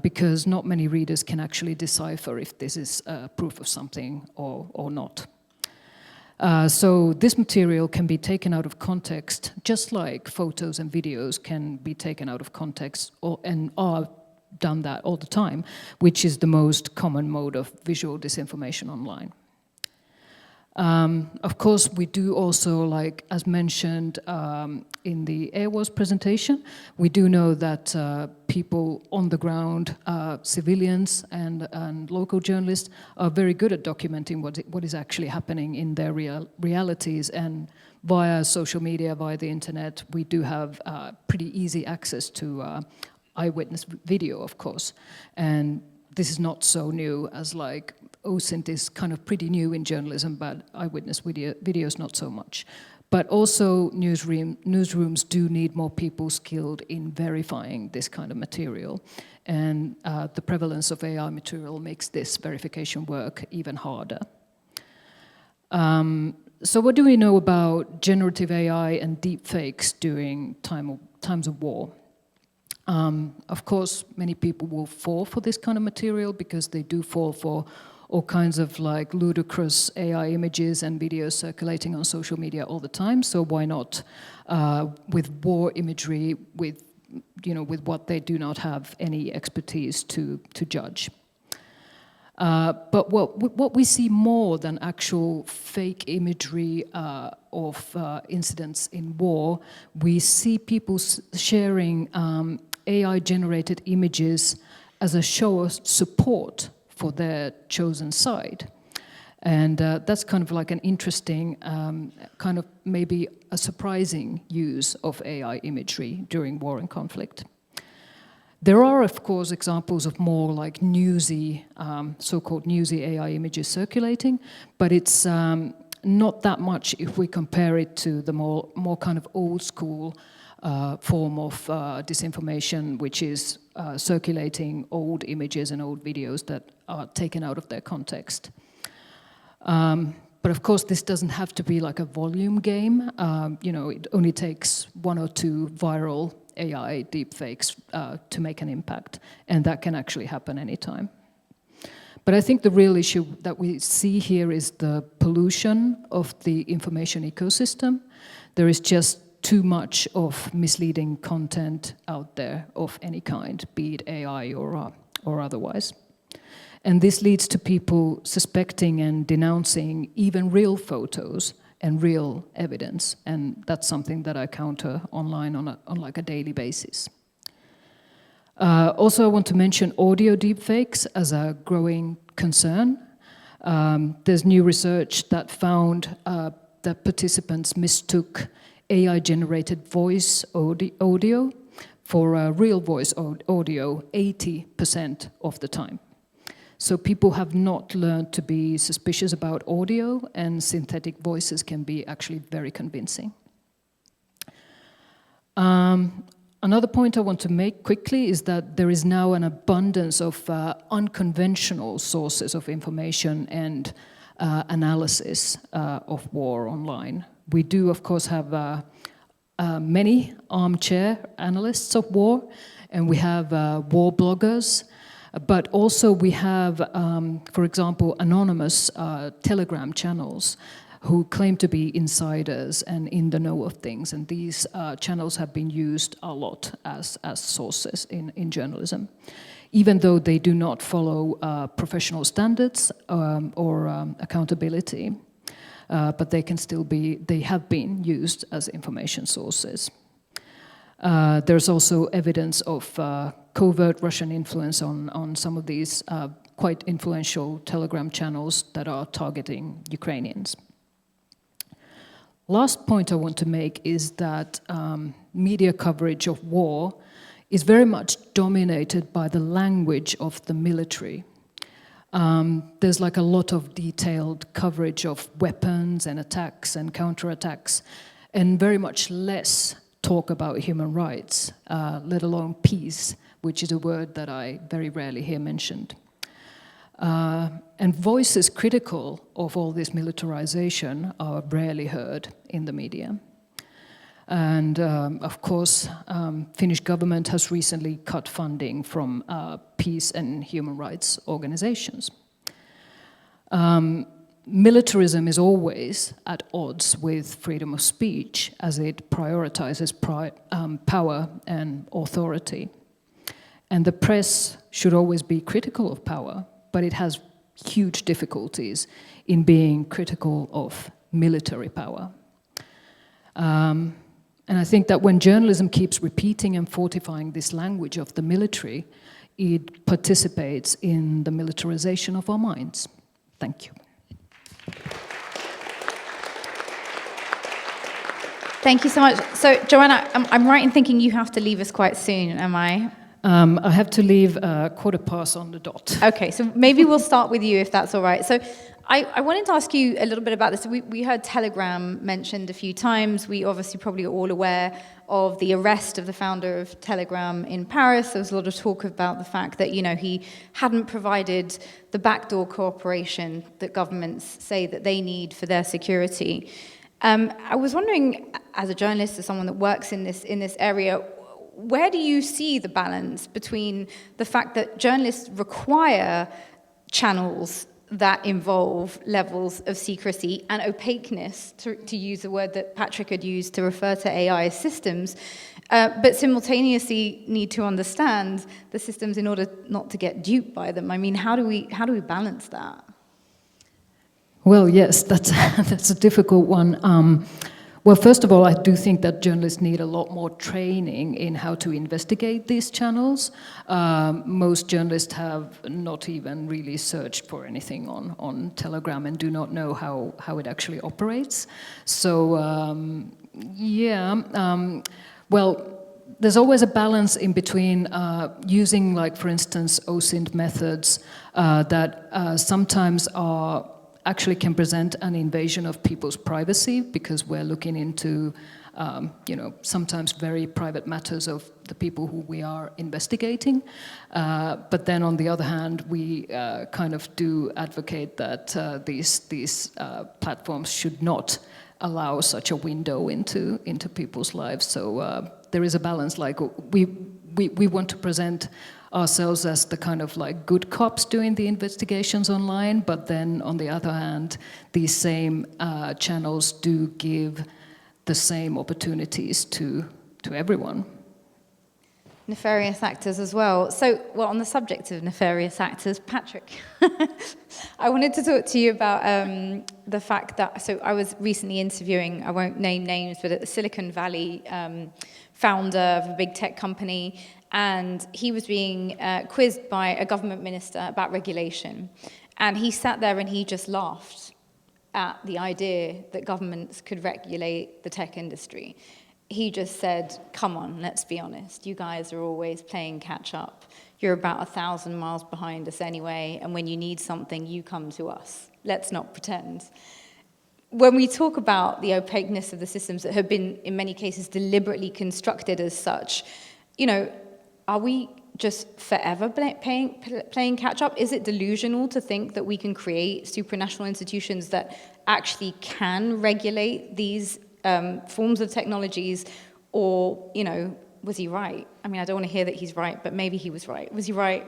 because not many readers can actually decipher if this is proof of something or not. So this material can be taken out of context, just like photos and videos can be taken out of context and are done that all the time, which is the most common mode of visual disinformation online. Of course, we do also, like as mentioned in the Airwars presentation, we do know that people on the ground, civilians and local journalists are very good at documenting what is actually happening in their realities, and via social media, via the internet, we do have pretty easy access to eyewitness video, of course. And this is not so new as like OSINT is kind of pretty new in journalism, but eyewitness videos not so much. But also newsrooms do need more people skilled in verifying this kind of material. And the prevalence of AI material makes this verification work even harder. So what do we know about generative AI and deepfakes during times of war? Of course, many people will fall for this kind of material because they do fall for all kinds of like ludicrous AI images and videos circulating on social media all the time. So why not with war imagery, with what they do not have any expertise to judge. But what we see more than actual fake imagery of incidents in war, we see people sharing AI-generated images as a show of support for their chosen side. And that's kind of like an interesting, kind of maybe a surprising use of AI imagery during war and conflict. There are, of course, examples of more like newsy, so-called newsy AI images circulating, but it's not that much if we compare it to the more kind of old school form of disinformation, which is circulating old images and old videos that are taken out of their context. But of course, this doesn't have to be like a volume game. It only takes 1 or 2 viral AI deepfakes to make an impact, and that can actually happen anytime. But I think the real issue that we see here is the pollution of the information ecosystem. There is just too much of misleading content out there of any kind, be it AI or otherwise. And this leads to people suspecting and denouncing even real photos and real evidence, and that's something that I counter online on like a daily basis. Also, I want to mention audio deepfakes as a growing concern. There's new research that found that participants mistook AI-generated voice audio for real voice audio 80% of the time. So people have not learned to be suspicious about audio, and synthetic voices can be actually very convincing. Another point I want to make quickly is that there is now an abundance of unconventional sources of information and analysis of war online. We do, of course, have many armchair analysts of war, and we have war bloggers, but also we have, for example, anonymous Telegram channels who claim to be insiders and in the know of things, and these channels have been used a lot as sources in journalism, even though they do not follow professional standards or accountability. but they have been used as information sources. There's also evidence of covert Russian influence on some of these quite influential Telegram channels that are targeting Ukrainians. Last point I want to make is that media coverage of war is very much dominated by the language of the military. There's like a lot of detailed coverage of weapons and attacks and counterattacks, and very much less talk about human rights, let alone peace, which is a word that I very rarely hear mentioned. And voices critical of all this militarization are rarely heard in the media. And of course, Finnish government has recently cut funding from peace and human rights organizations. Militarism is always at odds with freedom of speech as it prioritizes power and authority. And the press should always be critical of power, but it has huge difficulties in being critical of military power. And I think that when journalism keeps repeating and fortifying this language of the military, it participates in the militarization of our minds. Thank you. Thank you so much. So, Johanna, I'm right in thinking you have to leave us quite soon, am I? I have to leave 1:15 on the dot. Okay, so maybe we'll start with you if that's all right. So I wanted to ask you a little bit about this. We heard Telegram mentioned a few times. We obviously probably are all aware of the arrest of the founder of Telegram in Paris. There was a lot of talk about the fact that, he hadn't provided the backdoor cooperation that governments say that they need for their security. I was wondering, as a journalist, as someone that works in this area, where do you see the balance between the fact that journalists require channels that involve levels of secrecy and opaqueness, to use a word that Patrick had used to refer to AI systems, but simultaneously need to understand the systems in order not to get duped by them? I mean, how do we balance that? Well, yes, that's a difficult one. Well, first of all, I do think that journalists need a lot more training in how to investigate these channels. Most journalists have not even really searched for anything on Telegram and do not know how it actually operates. So, well, there's always a balance in between using, like, for instance, OSINT methods that sometimes actually can present an invasion of people's privacy, because we're looking into, sometimes very private matters of the people who we are investigating. But then on the other hand, we kind of do advocate that these platforms should not allow such a window into people's lives. So there is a balance. Like, we want to present ourselves as the kind of like good cops doing the investigations online, but then on the other hand, these same channels do give the same opportunities to everyone. Nefarious actors as well. So, well, on the subject of nefarious actors, Patrick, I wanted to talk to you about the fact that, so I was recently interviewing, I won't name names, but a Silicon Valley founder of a big tech company, and he was being quizzed by a government minister about regulation. And he sat there and he just laughed at the idea that governments could regulate the tech industry. He just said, come on, let's be honest. You guys are always playing catch up. You're about 1,000 miles behind us anyway, and when you need something, you come to us. Let's not pretend. When we talk about the opaqueness of the systems that have been, in many cases, deliberately constructed as such, are we just forever playing catch up? Is it delusional to think that we can create supranational institutions that actually can regulate these forms of technologies? Or, was he right? I mean, I don't want to hear that he's right, but maybe he was right. Was he right?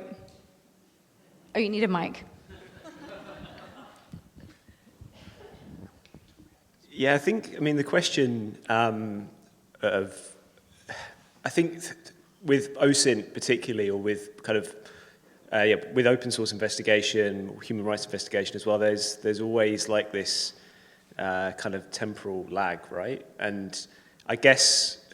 Oh, you need a mic. Yeah, I think, the question with OSINT particularly, or with kind of, with open source investigation, human rights investigation as well, there's always like this kind of temporal lag, right? And I guess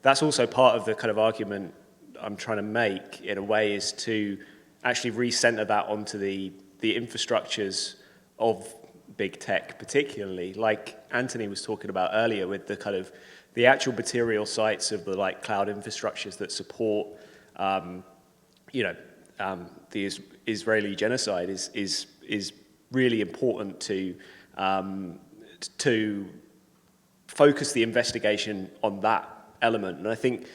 that's also part of the kind of argument I'm trying to make, in a way, is to actually recenter that onto the infrastructures of big tech, particularly, like Anthony was talking about earlier, with the kind of the actual material sites of the like cloud infrastructures that support, the Israeli genocide is really important to focus the investigation on that element. And I think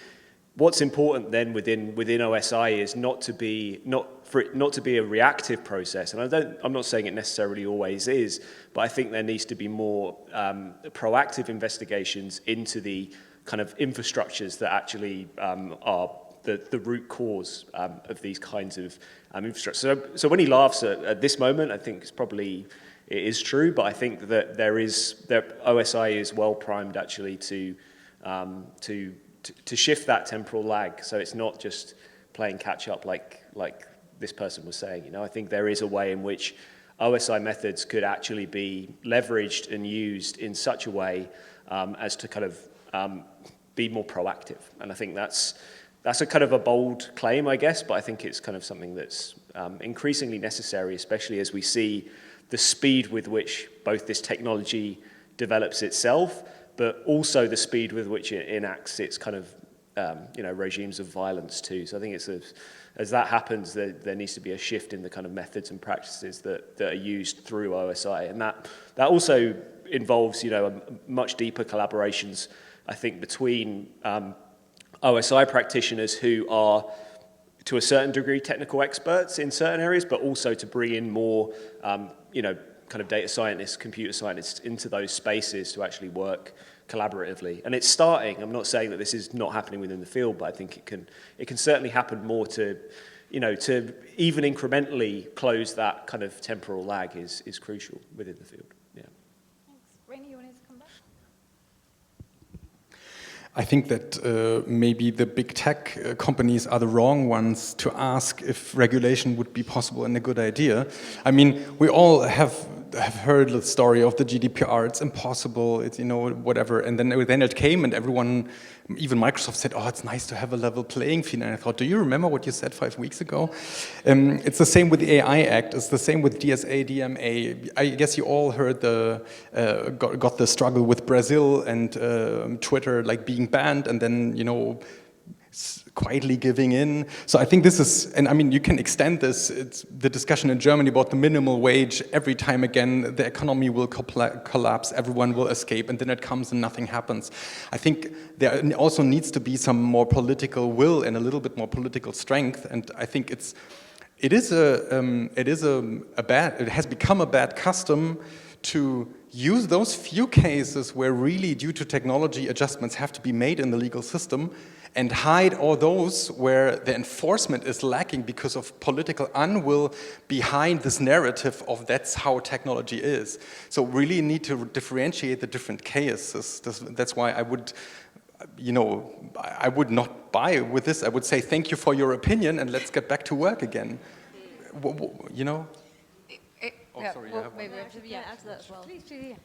what's important then within OSI is not for it not to be a reactive process. And I'm not saying it necessarily always is, but I think there needs to be more proactive investigations into the kind of infrastructures that actually are the root cause of these kinds of infrastructures. So when he laughs at this moment, I think it is true, but I think that OSI is well primed actually to shift that temporal lag, so it's not just playing catch up like this person was saying. I think there is a way in which OSI methods could actually be leveraged and used in such a way as to kind of be more proactive. And I think that's a kind of a bold claim, I guess, but I think it's kind of something that's increasingly necessary, especially as we see the speed with which both this technology develops itself, but also the speed with which it enacts its kind of regimes of violence too. So I think as that happens, there needs to be a shift in the kind of methods and practices that are used through OSI, and that also involves much deeper collaborations, I think, between OSI practitioners who are to a certain degree technical experts in certain areas, but also to bring in more kind of data scientists, computer scientists into those spaces to actually work collaboratively. And it's starting. I'm not saying that this is not happening within the field, but I think it can certainly happen more to even incrementally close that kind of temporal lag is crucial within the field. Yeah. Thanks. Raina, you wanted to come back? I think that maybe the big tech companies are the wrong ones to ask if regulation would be possible and a good idea. I mean, we all have heard the story of the GDPR. It's impossible. It's whatever. And then it came, and everyone, even Microsoft, said, "Oh, it's nice to have a level playing field." And I thought, do you remember what you said 5 weeks ago? It's the same with the AI Act. It's the same with DSA, DMA. I guess you all heard got the struggle with Brazil and Twitter like being banned, and then quietly giving in. So I think this is, and I mean, you can extend this. It's the discussion in Germany about the minimal wage. Every time again, the economy will collapse, everyone will escape, and then it comes and nothing happens. I think there also needs to be some more political will and a little bit more political strength. And I think it has become a bad custom to use those few cases where really, due to technology, adjustments have to be made in the legal system, and hide all those where the enforcement is lacking because of political unwill behind this narrative of that's how technology is. So really need to differentiate the different cases. That's why I would not buy with this. I would say thank you for your opinion and let's get back to work again. Sorry, answer that as well. Please, yeah.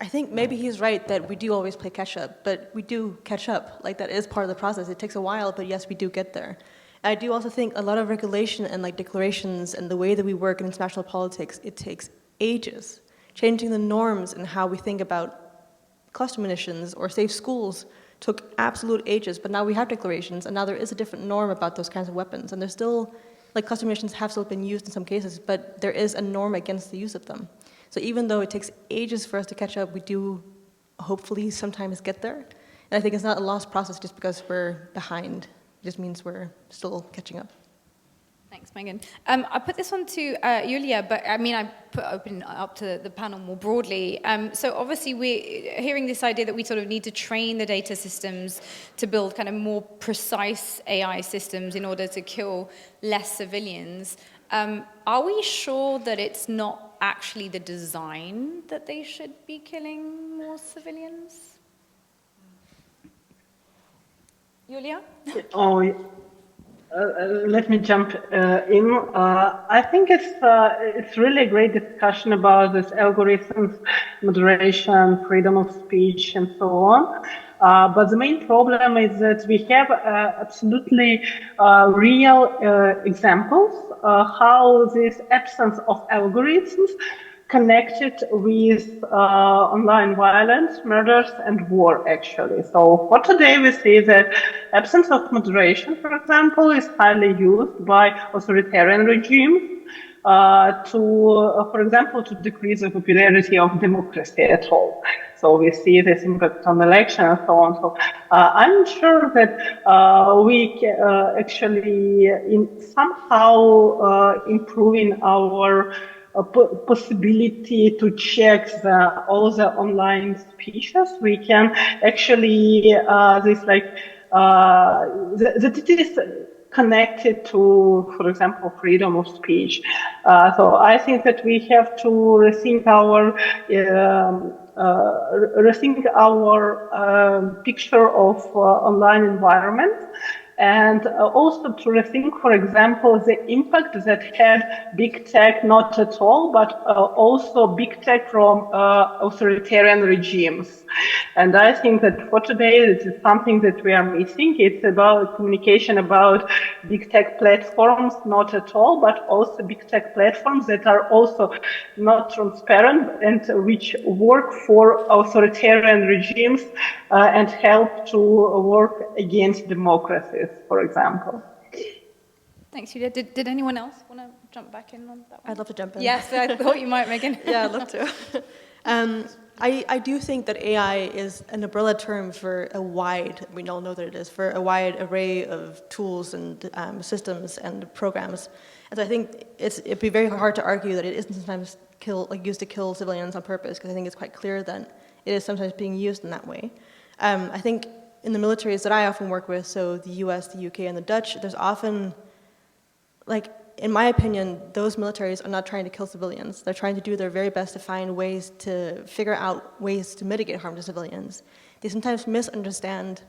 I think maybe he's right that we do always play catch up, but we do catch up. Like, that is part of the process. It takes a while, but yes, we do get there. And I do also think a lot of regulation and like declarations and the way that we work in international politics, it takes ages. Changing the norms and how we think about cluster munitions or safe schools took absolute ages, but now we have declarations, and now there is a different norm about those kinds of weapons, and there's still, like, cluster munitions have still been used in some cases, but there is a norm against the use of them. So even though it takes ages for us to catch up, we do hopefully sometimes get there. And I think it's not a lost process just because we're behind. It just means we're still catching up. Thanks, Megan. I put this one to Yulia, but I mean, I open up to the panel more broadly. So obviously we're hearing this idea that we sort of need to train the data systems to build kind of more precise AI systems in order to kill less civilians. Are we sure that it's not actually the design that they should be killing more civilians? Yulia? Let me jump in. I think it's really a great discussion about this algorithms, moderation, freedom of speech, and so on. But the main problem is that we have absolutely real examples how this absence of algorithms connected with online violence, murders, and war, actually. So for today, we see that absence of moderation, for example, is highly used by authoritarian regimes for example, to decrease the popularity of democracy at all. So we see this impact on election and so on. So I'm sure that we can actually somehow improving our possibility to check all the online speeches, we can actually that it is connected to, for example, freedom of speech. So I think that we have to rethink our picture of online environment. And also to rethink, for example, the impact that had big tech, not at all, but also big tech from authoritarian regimes. And I think that for today, this is something that we are missing. It's about communication about big tech platforms, not at all, but also big tech platforms that are also not transparent and which work for authoritarian regimes and help to work against democracies, for example. Thanks, Yulia. Did anyone else want to jump back in on that one? I'd love to jump in. Yes, I thought you might, Megan. Yeah, I'd love to. I do think that AI is an umbrella term for a wide, we all know that it is, for a wide array of tools and systems and programs. And so I think it'd be very hard to argue that it isn't sometimes used to kill civilians on purpose, because I think it's quite clear that it is sometimes being used in that way. I think in the militaries that I often work with, so the US, the UK, and the Dutch, there's often, in my opinion, those militaries are not trying to kill civilians. They're trying to do their very best to find ways to figure out ways to mitigate harm to civilians. They sometimes misunderstand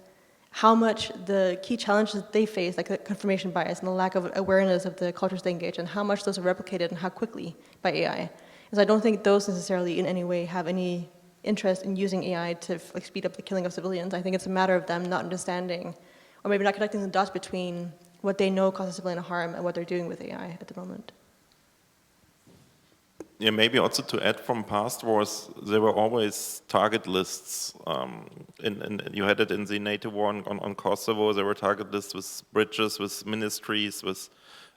how much the key challenges that they face, like the confirmation bias and the lack of awareness of the cultures they engage in, how much those are replicated and how quickly by AI. Because I don't think those necessarily in any way have any interest in using AI to speed up the killing of civilians. I think it's a matter of them not understanding, or maybe not connecting the dots between what they know causes civilian harm and what they're doing with AI at the moment. Yeah, maybe also to add from past wars, there were always target lists. You had it in the NATO war on Kosovo. There were target lists with bridges, with ministries, with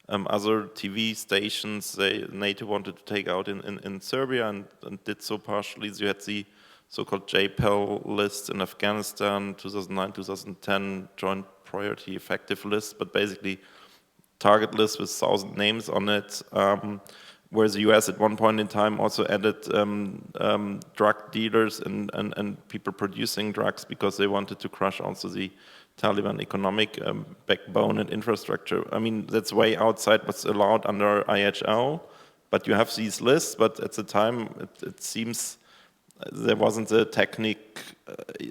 other TV stations NATO wanted to take out in Serbia and did so partially. You had the so-called JPEL list in Afghanistan, 2009, 2010, Joint Priority Effective List, but basically target list with 1,000 names on it, whereas the US at one point in time also added drug dealers and people producing drugs because they wanted to crush also the Taliban economic backbone and infrastructure. I mean, that's way outside what's allowed under IHL, but you have these lists, but at the time it seems there wasn't a technique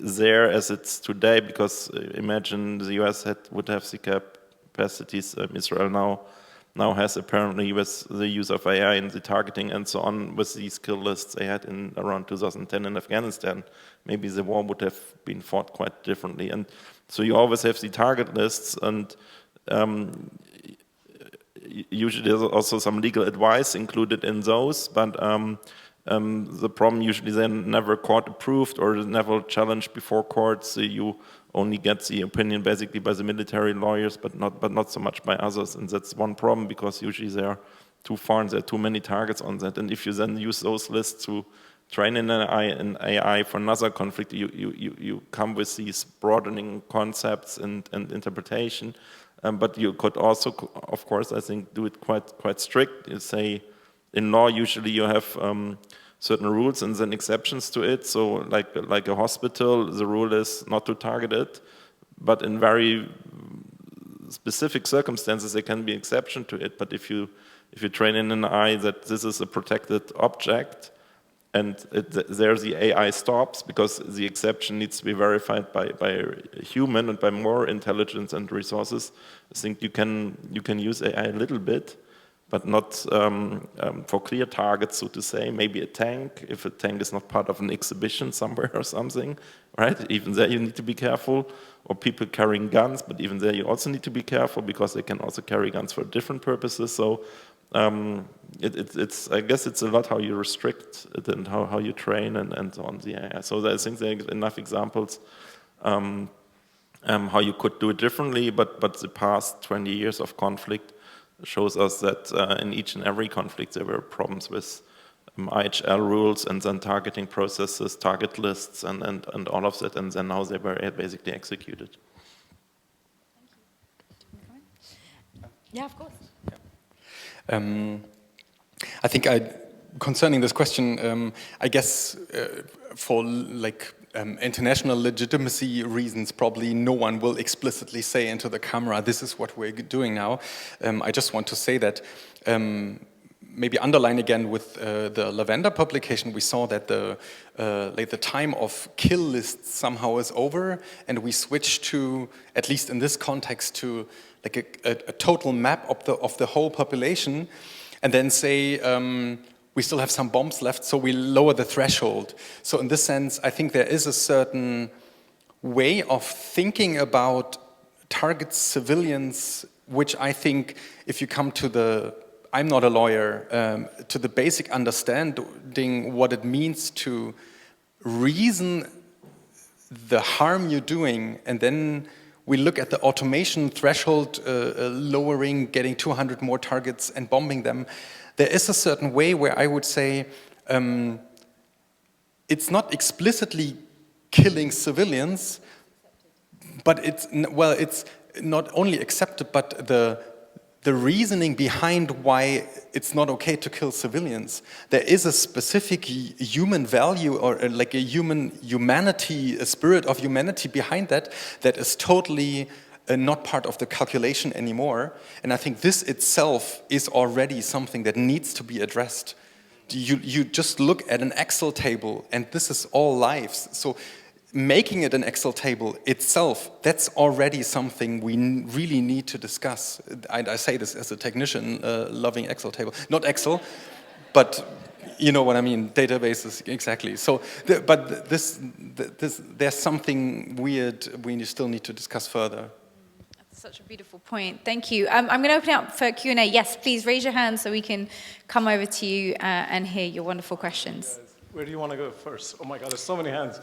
there as it's today, because imagine the US would have the capacities Israel now has apparently with the use of AI and the targeting and so on with these kill lists they had in around 2010 in Afghanistan. Maybe the war would have been fought quite differently. And so you always have the target lists, and usually there's also some legal advice included in those, but the problem usually then never court approved or never challenged before court, so you only get the opinion basically by the military lawyers, but not so much by others. And that's one problem, because usually they are too far and there are too many targets on that. And if you then use those lists to train an AI for another conflict, you come with these broadening concepts and interpretation. But you could also, of course, I think, do it quite strict. You say, in law, usually you have certain rules and then exceptions to it. So like a hospital, the rule is not to target it, but in very specific circumstances there can be exception to it. But if you train in an AI that this is a protected object, there the AI stops because the exception needs to be verified by a human and by more intelligence and resources. I think you can use AI a little bit, but not for clear targets, so to say. Maybe a tank, if a tank is not part of an exhibition somewhere or something, right? Even there you need to be careful. Or people carrying guns, but even there you also need to be careful because they can also carry guns for different purposes. So I guess it's a lot how you restrict it and how you train and so on the AI. So I think there are enough examples how you could do it differently, but the past 20 years of conflict shows us that in each and every conflict there were problems with IHL rules and then targeting processes, target lists, and all of that, and then now they were basically executed. Yeah, of course. I think concerning this question, I guess for international legitimacy reasons, probably no one will explicitly say into the camera, this is what we're doing now. I just want to say that maybe underline again with the Lavender publication, we saw that the time of kill lists somehow is over, and we switched to, at least in this context, to like a total map of the whole population, and then say we still have some bombs left, so we lower the threshold. So in this sense, I think there is a certain way of thinking about target civilians, which I think, if you come to I'm not a lawyer, to the basic understanding what it means to reason the harm you're doing, and then we look at the automation threshold lowering, getting 200 more targets and bombing them. There is a certain way where I would say it's not explicitly killing civilians, but it's not only accepted, but the reasoning behind why it's not okay to kill civilians. There is a specific human value or like a humanity, a spirit of humanity behind that is totally not part of the calculation anymore. And I think this itself is already something that needs to be addressed. You just look at an Excel table and this is all lives. So making it an Excel table itself, that's already something we really need to discuss. I say this as a technician loving Excel table. Not Excel, but you know what I mean, databases, exactly. So, but there's something weird we still need to discuss further. That's such a beautiful point. Thank you. I'm going to open it up for Q&A. Yes, please raise your hand so we can come over to you and hear your wonderful questions. Where do you want to go first? Oh my God, there's so many hands.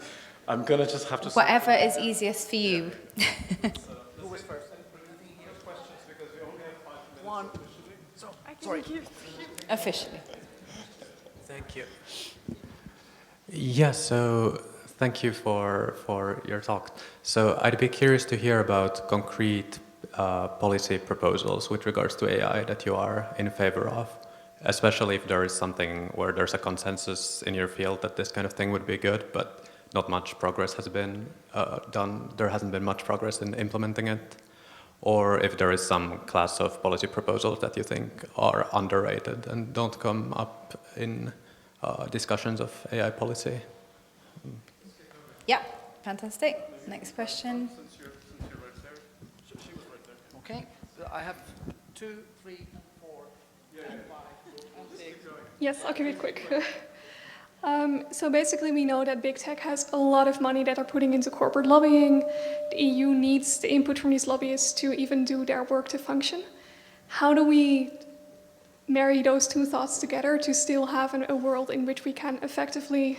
I'm going to just have to... Whatever is easiest for you. Who was first? Questions because we only have 5 minutes. One. So, sorry. Officially. Thank you. Yeah, so thank you for your talk. So I'd be curious to hear about concrete policy proposals with regards to AI that you are in favor of, especially if there is something where there's a consensus in your field that this kind of thing would be good, but not much progress has been done. There hasn't been much progress in implementing it. Or if there is some class of policy proposals that you think are underrated and don't come up in discussions of AI policy. Yeah, fantastic. Next question. Since you're right there. She was right there. Okay, I have 2, 3, 4, and 5. Yes, I'll keep it quick. So basically we know that big tech has a lot of money that are putting into corporate lobbying. The EU needs the input from these lobbyists to even do their work to function. How do we marry those two thoughts together to still have a world in which we can effectively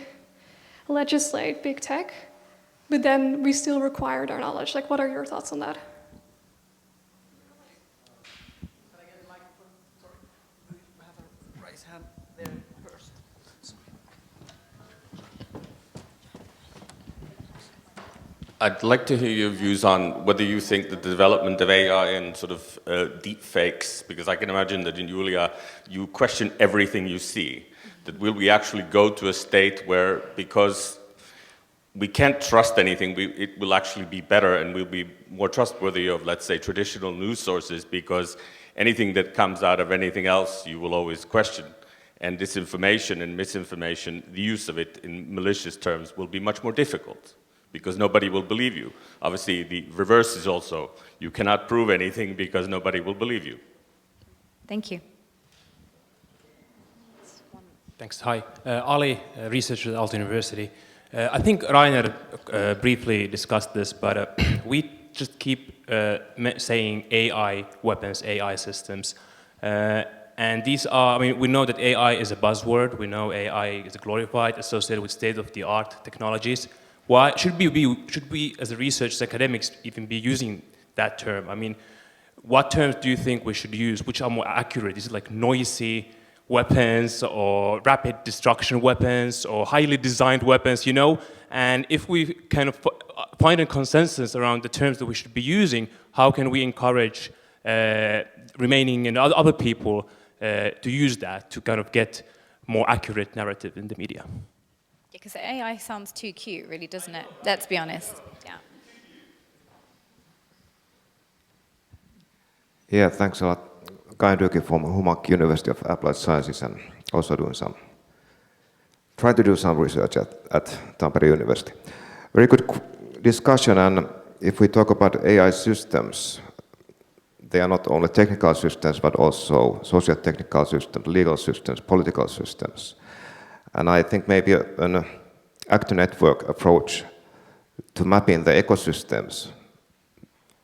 legislate big tech, but then we still require their knowledge? Like, what are your thoughts on that? I'd like to hear your views on whether you think that the development of AI and sort of deep fakes, because I can imagine that in Yulia you question everything you see, that will we actually go to a state where, because we can't trust anything, it will actually be better and we'll be more trustworthy of, let's say, traditional news sources, because anything that comes out of anything else you will always question. And disinformation and misinformation, the use of it in malicious terms will be much more difficult because nobody will believe you. Obviously, the reverse is also, you cannot prove anything because nobody will believe you. Thank you. Thanks. Hi. Ali, researcher at Aalto University. I think Rainer briefly discussed this, but we just keep saying AI weapons, AI systems. And these are, I mean, we know that AI is a buzzword. We know AI is glorified, associated with state-of-the-art technologies. Why should we, as a researchers, academics, even be using that term? I mean, what terms do you think we should use? Which are more accurate? Is it like noisy weapons or rapid destruction weapons or highly designed weapons, you know? And if we kind of find a consensus around the terms that we should be using, how can we encourage remaining and other people to use that to kind of get more accurate narrative in the media? Because AI sounds too cute, really, doesn't it? Let's be honest. Yeah. Yeah, thanks a lot. Kai Dukach from Humanitarian University of Applied Sciences and also trying to do some research at Tampere University. Very good discussion, and if we talk about AI systems, they are not only technical systems but also socio-technical systems, legal systems, political systems. And I think maybe an actor network approach to mapping the ecosystems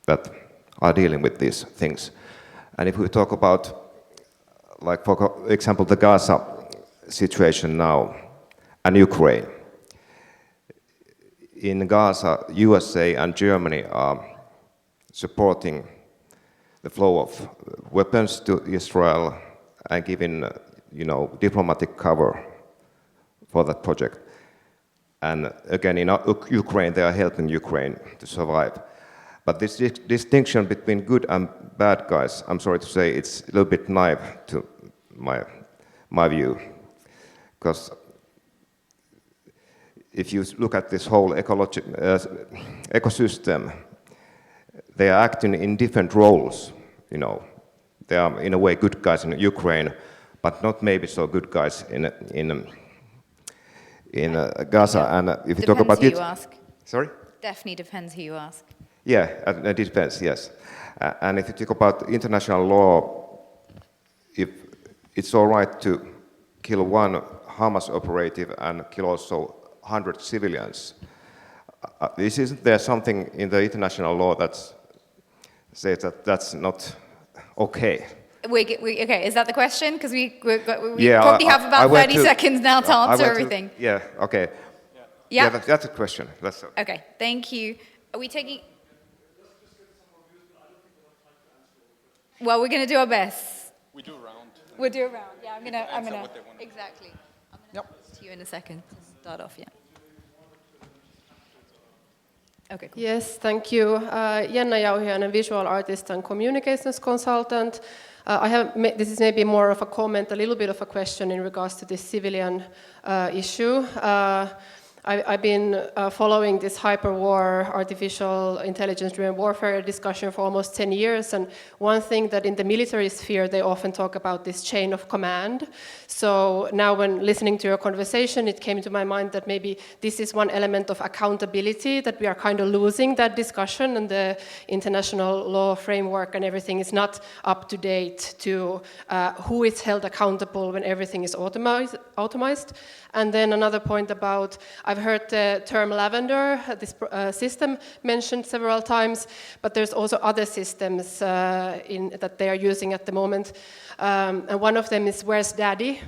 that are dealing with these things. And if we talk about, like for example, the Gaza situation now and Ukraine. In Gaza, USA and Germany are supporting the flow of weapons to Israel and giving, diplomatic cover for that project. And again, in Ukraine, they are helping Ukraine to survive. But this distinction between good and bad guys, I'm sorry to say, it's a little bit naive to my view. Because if you look at this whole ecosystem, they are acting in different roles. They are in a way good guys in Ukraine, but not maybe so good guys in Gaza. Yeah. And if you Depends talk about who it, you ask. Sorry? Definitely depends who you ask. Yeah, it depends, yes. And if you talk about international law, if it's all right to kill one Hamas operative and kill also 100 civilians, isn't there something in the international law that says that that's not okay? Okay, is that the question? Because we Yeah, probably have about 30 seconds now to answer everything. Yeah, okay. Yeah, that's a question. Okay, thank you. Are we taking... Well, we're going to do our best. We do a round. We'll do a round. Yeah, I'm gonna exactly. I'm gonna Yep. to you in a second to start off. Yeah. Okay. Cool. Yes, thank you. Jenna Jauhiainen, visual artist and communications consultant. This is maybe more of a comment, a little bit of a question in regards to this civilian issue. I've been following this hyperwar, artificial intelligence-driven warfare discussion for almost 10 years, and one thing that in the military sphere they often talk about this chain of command. So now when listening to your conversation, it came to my mind that maybe this is one element of accountability, that we are kind of losing that discussion, and the international law framework and everything is not up to date to who is held accountable when everything is automized. And then another point about, I've heard the term lavender, this system mentioned several times, but there's also other systems that they are using at the moment. And one of them is Where's Daddy?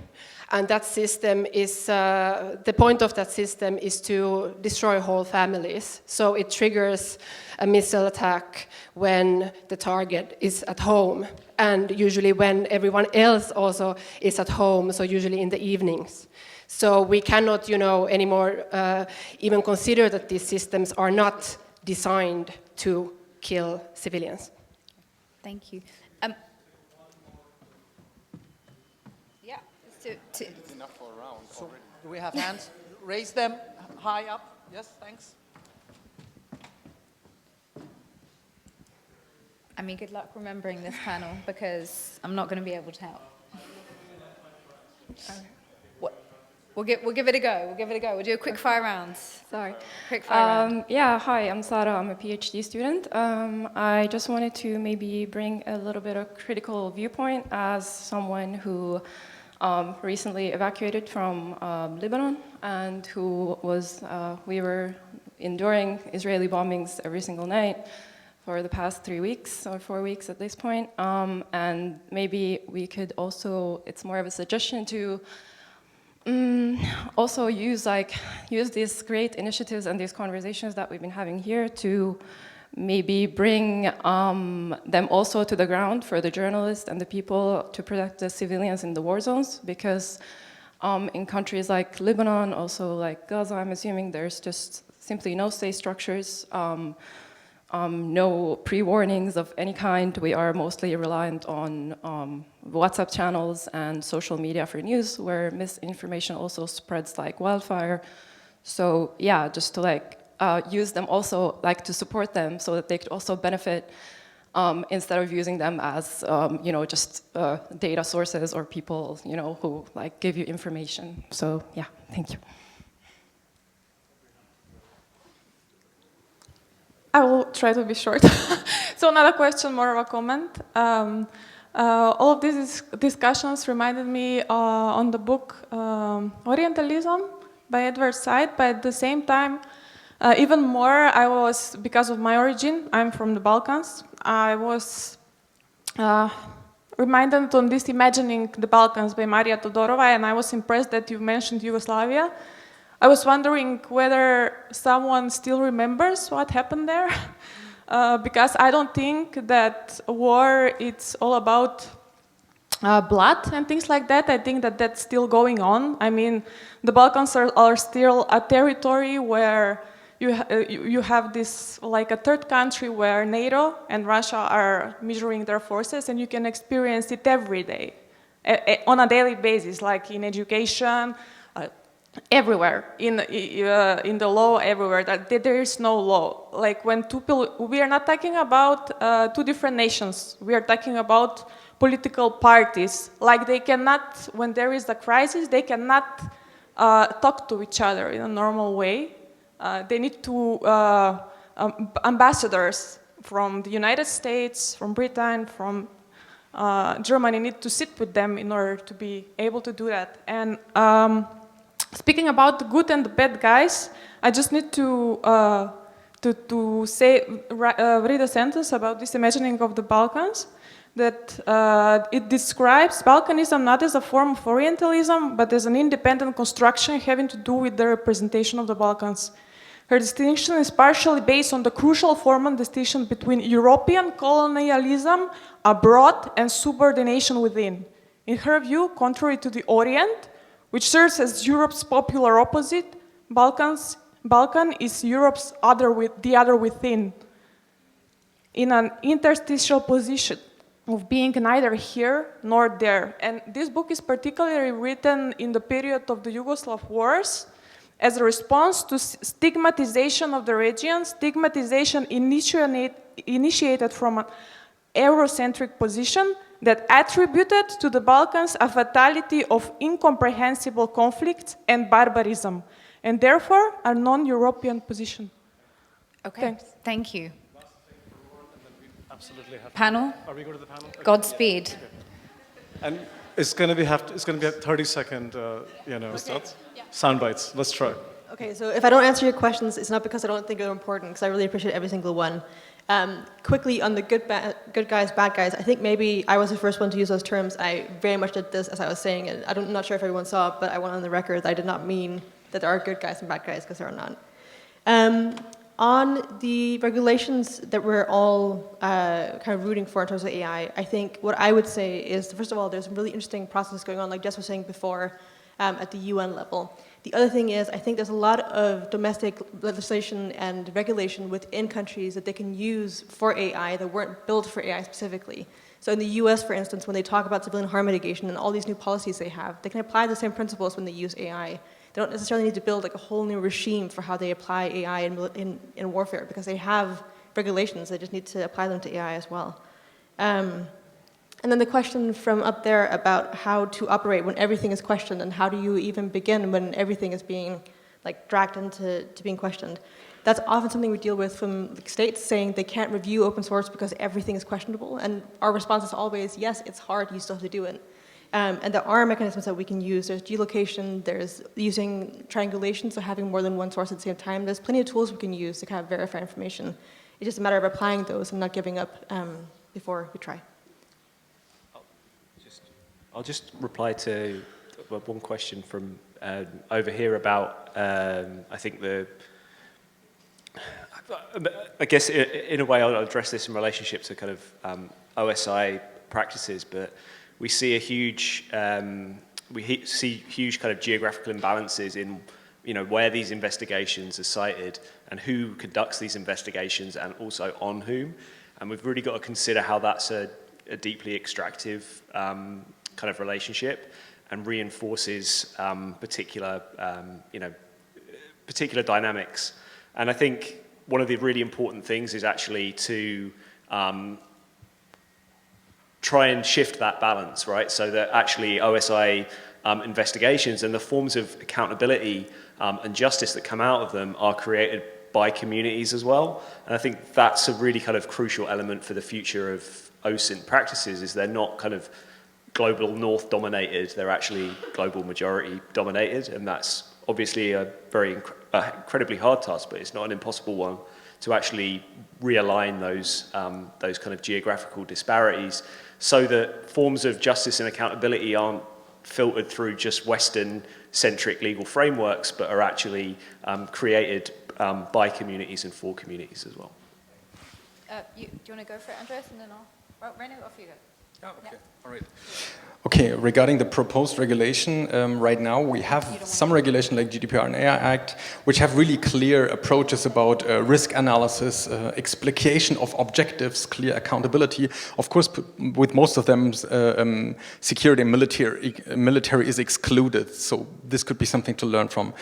And that system is, the point of that system is to destroy whole families. So it triggers a missile attack when the target is at home, and usually when everyone else also is at home, so usually in the evenings. So we cannot, anymore even consider that these systems are not designed to kill civilians. Thank you. Yeah. It's enough for a round already. Do we have hands? Raise them high up. Yes, thanks. I mean, good luck remembering this panel because I'm not going to be able to help. We'll give it a go. We'll do a quick fire round. Sorry. Quick fire round. Yeah, hi, I'm Sara. I'm a PhD student. I just wanted to maybe bring a little bit of critical viewpoint as someone who recently evacuated from Lebanon and who was, we were enduring Israeli bombings every single night for the past 3 weeks or 4 weeks at this point. And maybe we could also, it's more of a suggestion to also use these great initiatives and these conversations that we've been having here to maybe bring them also to the ground for the journalists and the people to protect the civilians in the war zones, because in countries like Lebanon, also like Gaza, I'm assuming there's just simply no state structures, no pre-warnings of any kind. We are mostly reliant on WhatsApp channels and social media for news, where misinformation also spreads like wildfire. So yeah, just to use them also, to support them so that they could also benefit instead of using them as, just data sources or people, who give you information. So yeah, thank you. I will try to be short. So not a question, more of a comment. All of these discussions reminded me on the book Orientalism by Edward Said, but at the same time, even more, I was, because of my origin, I'm from the Balkans, I was reminded on this Imagining the Balkans by Maria Todorova, and I was impressed that you mentioned Yugoslavia. I was wondering whether someone still remembers what happened there, because I don't think that war, it's all about blood and things like that. I think that that's still going on. I mean, the Balkans are still a territory where you have this, like a third country where NATO and Russia are measuring their forces, and you can experience it every day, on a daily basis, like in education, everywhere, in the law, everywhere, that there is no law. Like when we are not talking about two different nations, we are talking about political parties. Like they cannot, when there is a crisis, they cannot talk to each other in a normal way. They need to, ambassadors from the United States, from Britain, from Germany need to sit with them in order to be able to do that. And speaking about the good and the bad guys, I just need to read a sentence about this imagining of the Balkans, that it describes Balkanism not as a form of Orientalism, but as an independent construction having to do with the representation of the Balkans. Her distinction is partially based on the crucial formal distinction between European colonialism abroad and subordination within. In her view, contrary to the Orient, which serves as Europe's popular opposite, Balkan is Europe's the other within, in an interstitial position of being neither here nor there. And this book is particularly written in the period of the Yugoslav wars as a response to stigmatization of the region, stigmatization initiated from an Eurocentric position that attributed to the Balkans a fatality of incomprehensible conflicts and barbarism, and therefore a non-European position. Okay, thanks. Thank you. Absolutely have panel. Are we going to the panel? Okay. Godspeed. And it's going to be a 30-second, sound bites. Let's try. Okay, so if I don't answer your questions, it's not because I don't think they're important, because I really appreciate every single one. Quickly on the good guys, bad guys, I think maybe I was the first one to use those terms. I very much did this as I was saying, and I'm not sure if everyone saw it, but I went on the record that I did not mean that there are good guys and bad guys, because there are not. On the regulations that we're all kind of rooting for in terms of AI, I think what I would say is, first of all, there's a really interesting process going on, like Jess was saying before, at the UN level. The other thing is, I think there's a lot of domestic legislation and regulation within countries that they can use for AI that weren't built for AI specifically. So in the US, for instance, when they talk about civilian harm mitigation and all these new policies they have, they can apply the same principles when they use AI. They don't necessarily need to build like a whole new regime for how they apply AI in warfare, because they have regulations. They just need to apply them to AI as well. And then the question from up there about how to operate when everything is questioned, and how do you even begin when everything is being like dragged into being questioned. That's often something we deal with from the states, saying they can't review open source because everything is questionable. And our response is always, yes, it's hard, you still have to do it. And there are mechanisms that we can use. There's geolocation, there's using triangulation, so having more than one source at the same time. There's plenty of tools we can use to kind of verify information. It's just a matter of applying those and not giving up before we try. I'll just reply to one question from over here about, I think I guess in a way I'll address this in relationship to kind of OSI practices, but we see a huge, huge kind of geographical imbalances in, where these investigations are cited and who conducts these investigations and also on whom. And we've really got to consider how that's a deeply extractive kind of relationship and reinforces particular dynamics. And I think one of the really important things is actually to try and shift that balance, right? So that actually OSI investigations and the forms of accountability and justice that come out of them are created by communities as well. And I think that's a really kind of crucial element for the future of OSINT practices, is they're not kind of global north dominated, they're actually global majority dominated, and that's obviously a very incredibly hard task, but it's not an impossible one to actually realign those kind of geographical disparities so that forms of justice and accountability aren't filtered through just Western-centric legal frameworks, but are actually created by communities and for communities as well. Do you want to go for it, Andreas, and then I'll... Reino, off you go. Oh, okay. Yeah. All right. Okay, regarding the proposed regulation, right now we have some regulation like GDPR and AI Act, which have really clear approaches about risk analysis, explication of objectives, clear accountability. Of course, with most of them, security and military is excluded, so this could be something to learn from.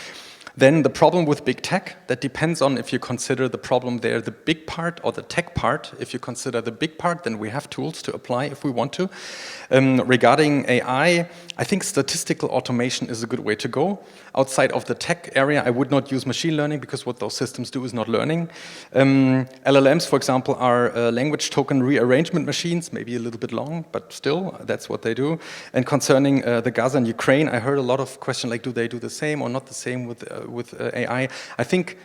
Then the problem with big tech, that depends on if you consider the problem there the big part or the tech part. If you consider the big part, then we have tools to apply if we want to. Regarding AI, I think statistical automation is a good way to go. Outside of the tech area, I would not use machine learning because what those systems do is not learning. LLMs, for example, are language token rearrangement machines, maybe a little bit long, but still, that's what they do. And concerning the Gaza and Ukraine, I heard a lot of questions like, do they do the same or not the same with AI? I think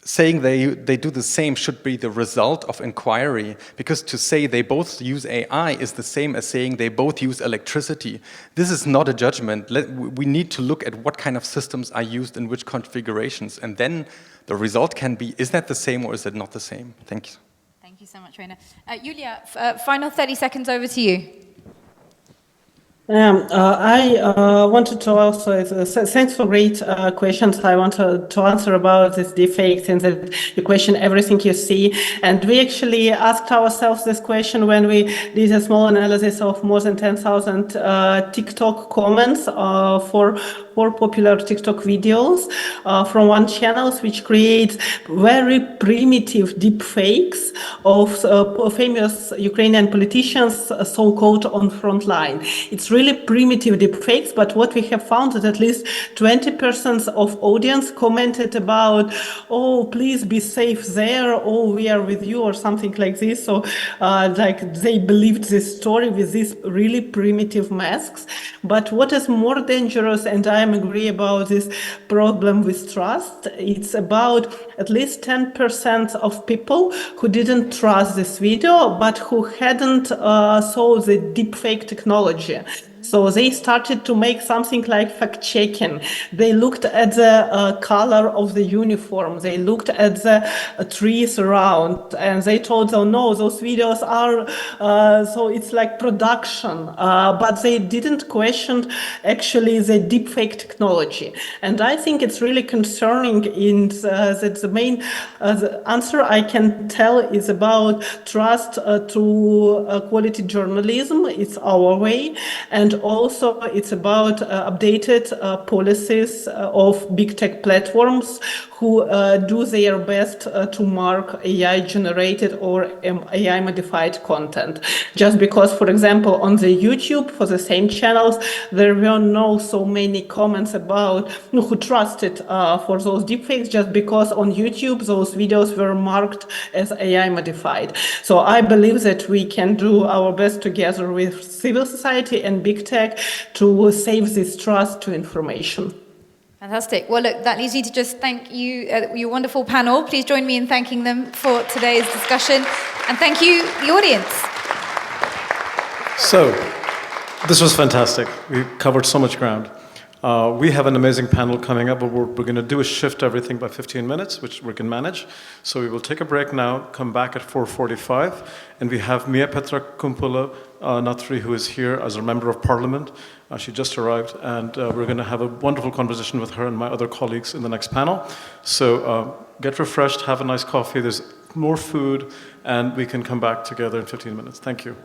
saying they do the same should be the result of inquiry, because to say they both use AI is the same as saying they both use electricity. This is not a judgment. We need to look at what kind of systems are used in which configurations, and then the result can be, is that the same or is it not the same? Thank you. Thank you so much, Reino. Yulia, final 30 seconds over to you. I wanted to also, thanks for great questions. I want to answer about this deepfakes and that you question everything you see. And we actually asked ourselves this question when we did a small analysis of more than 10,000 TikTok comments for popular TikTok videos from one channel, which creates very primitive deepfakes of famous Ukrainian politicians, so-called on front line. It's really primitive deepfakes, but what we have found is at least 20% of audience commented about, oh, please be safe there, oh, we are with you, or something like this. So like they believed this story with these really primitive masks. But what is more dangerous, and I agree about this problem with trust, it's about at least 10% of people who didn't trust this video, but who hadn't saw the deepfake technology. So they started to make something like fact-checking. They looked at the color of the uniform. They looked at the trees around, and they told them, no, those videos are, so it's like production. But they didn't question actually the deepfake technology. And I think it's really concerning in that the main the answer I can tell is about trust to quality journalism. It's our way. And also it's about updated policies of big tech platforms who do their best to mark AI-generated or AI-modified content. Just because, for example, on the YouTube, for the same channels, there were no so many comments about who trusted for those deepfakes, just because on YouTube, those videos were marked as AI-modified. So I believe that we can do our best together with civil society and big tech to save this trust to information. Fantastic. Well, look, that leads me to just thank you, your wonderful panel. Please join me in thanking them for today's discussion. And thank you, the audience. So, this was fantastic. We covered so much ground. We have an amazing panel coming up, but we're going to do a shift everything by 15 minutes, which we can manage. So we will take a break now, come back at 4:45, and we have Mia Petra Kumpula Natri, who is here as a member of parliament. She just arrived, and we're going to have a wonderful conversation with her and my other colleagues in the next panel. So get refreshed, have a nice coffee, there's more food, and we can come back together in 15 minutes. Thank you.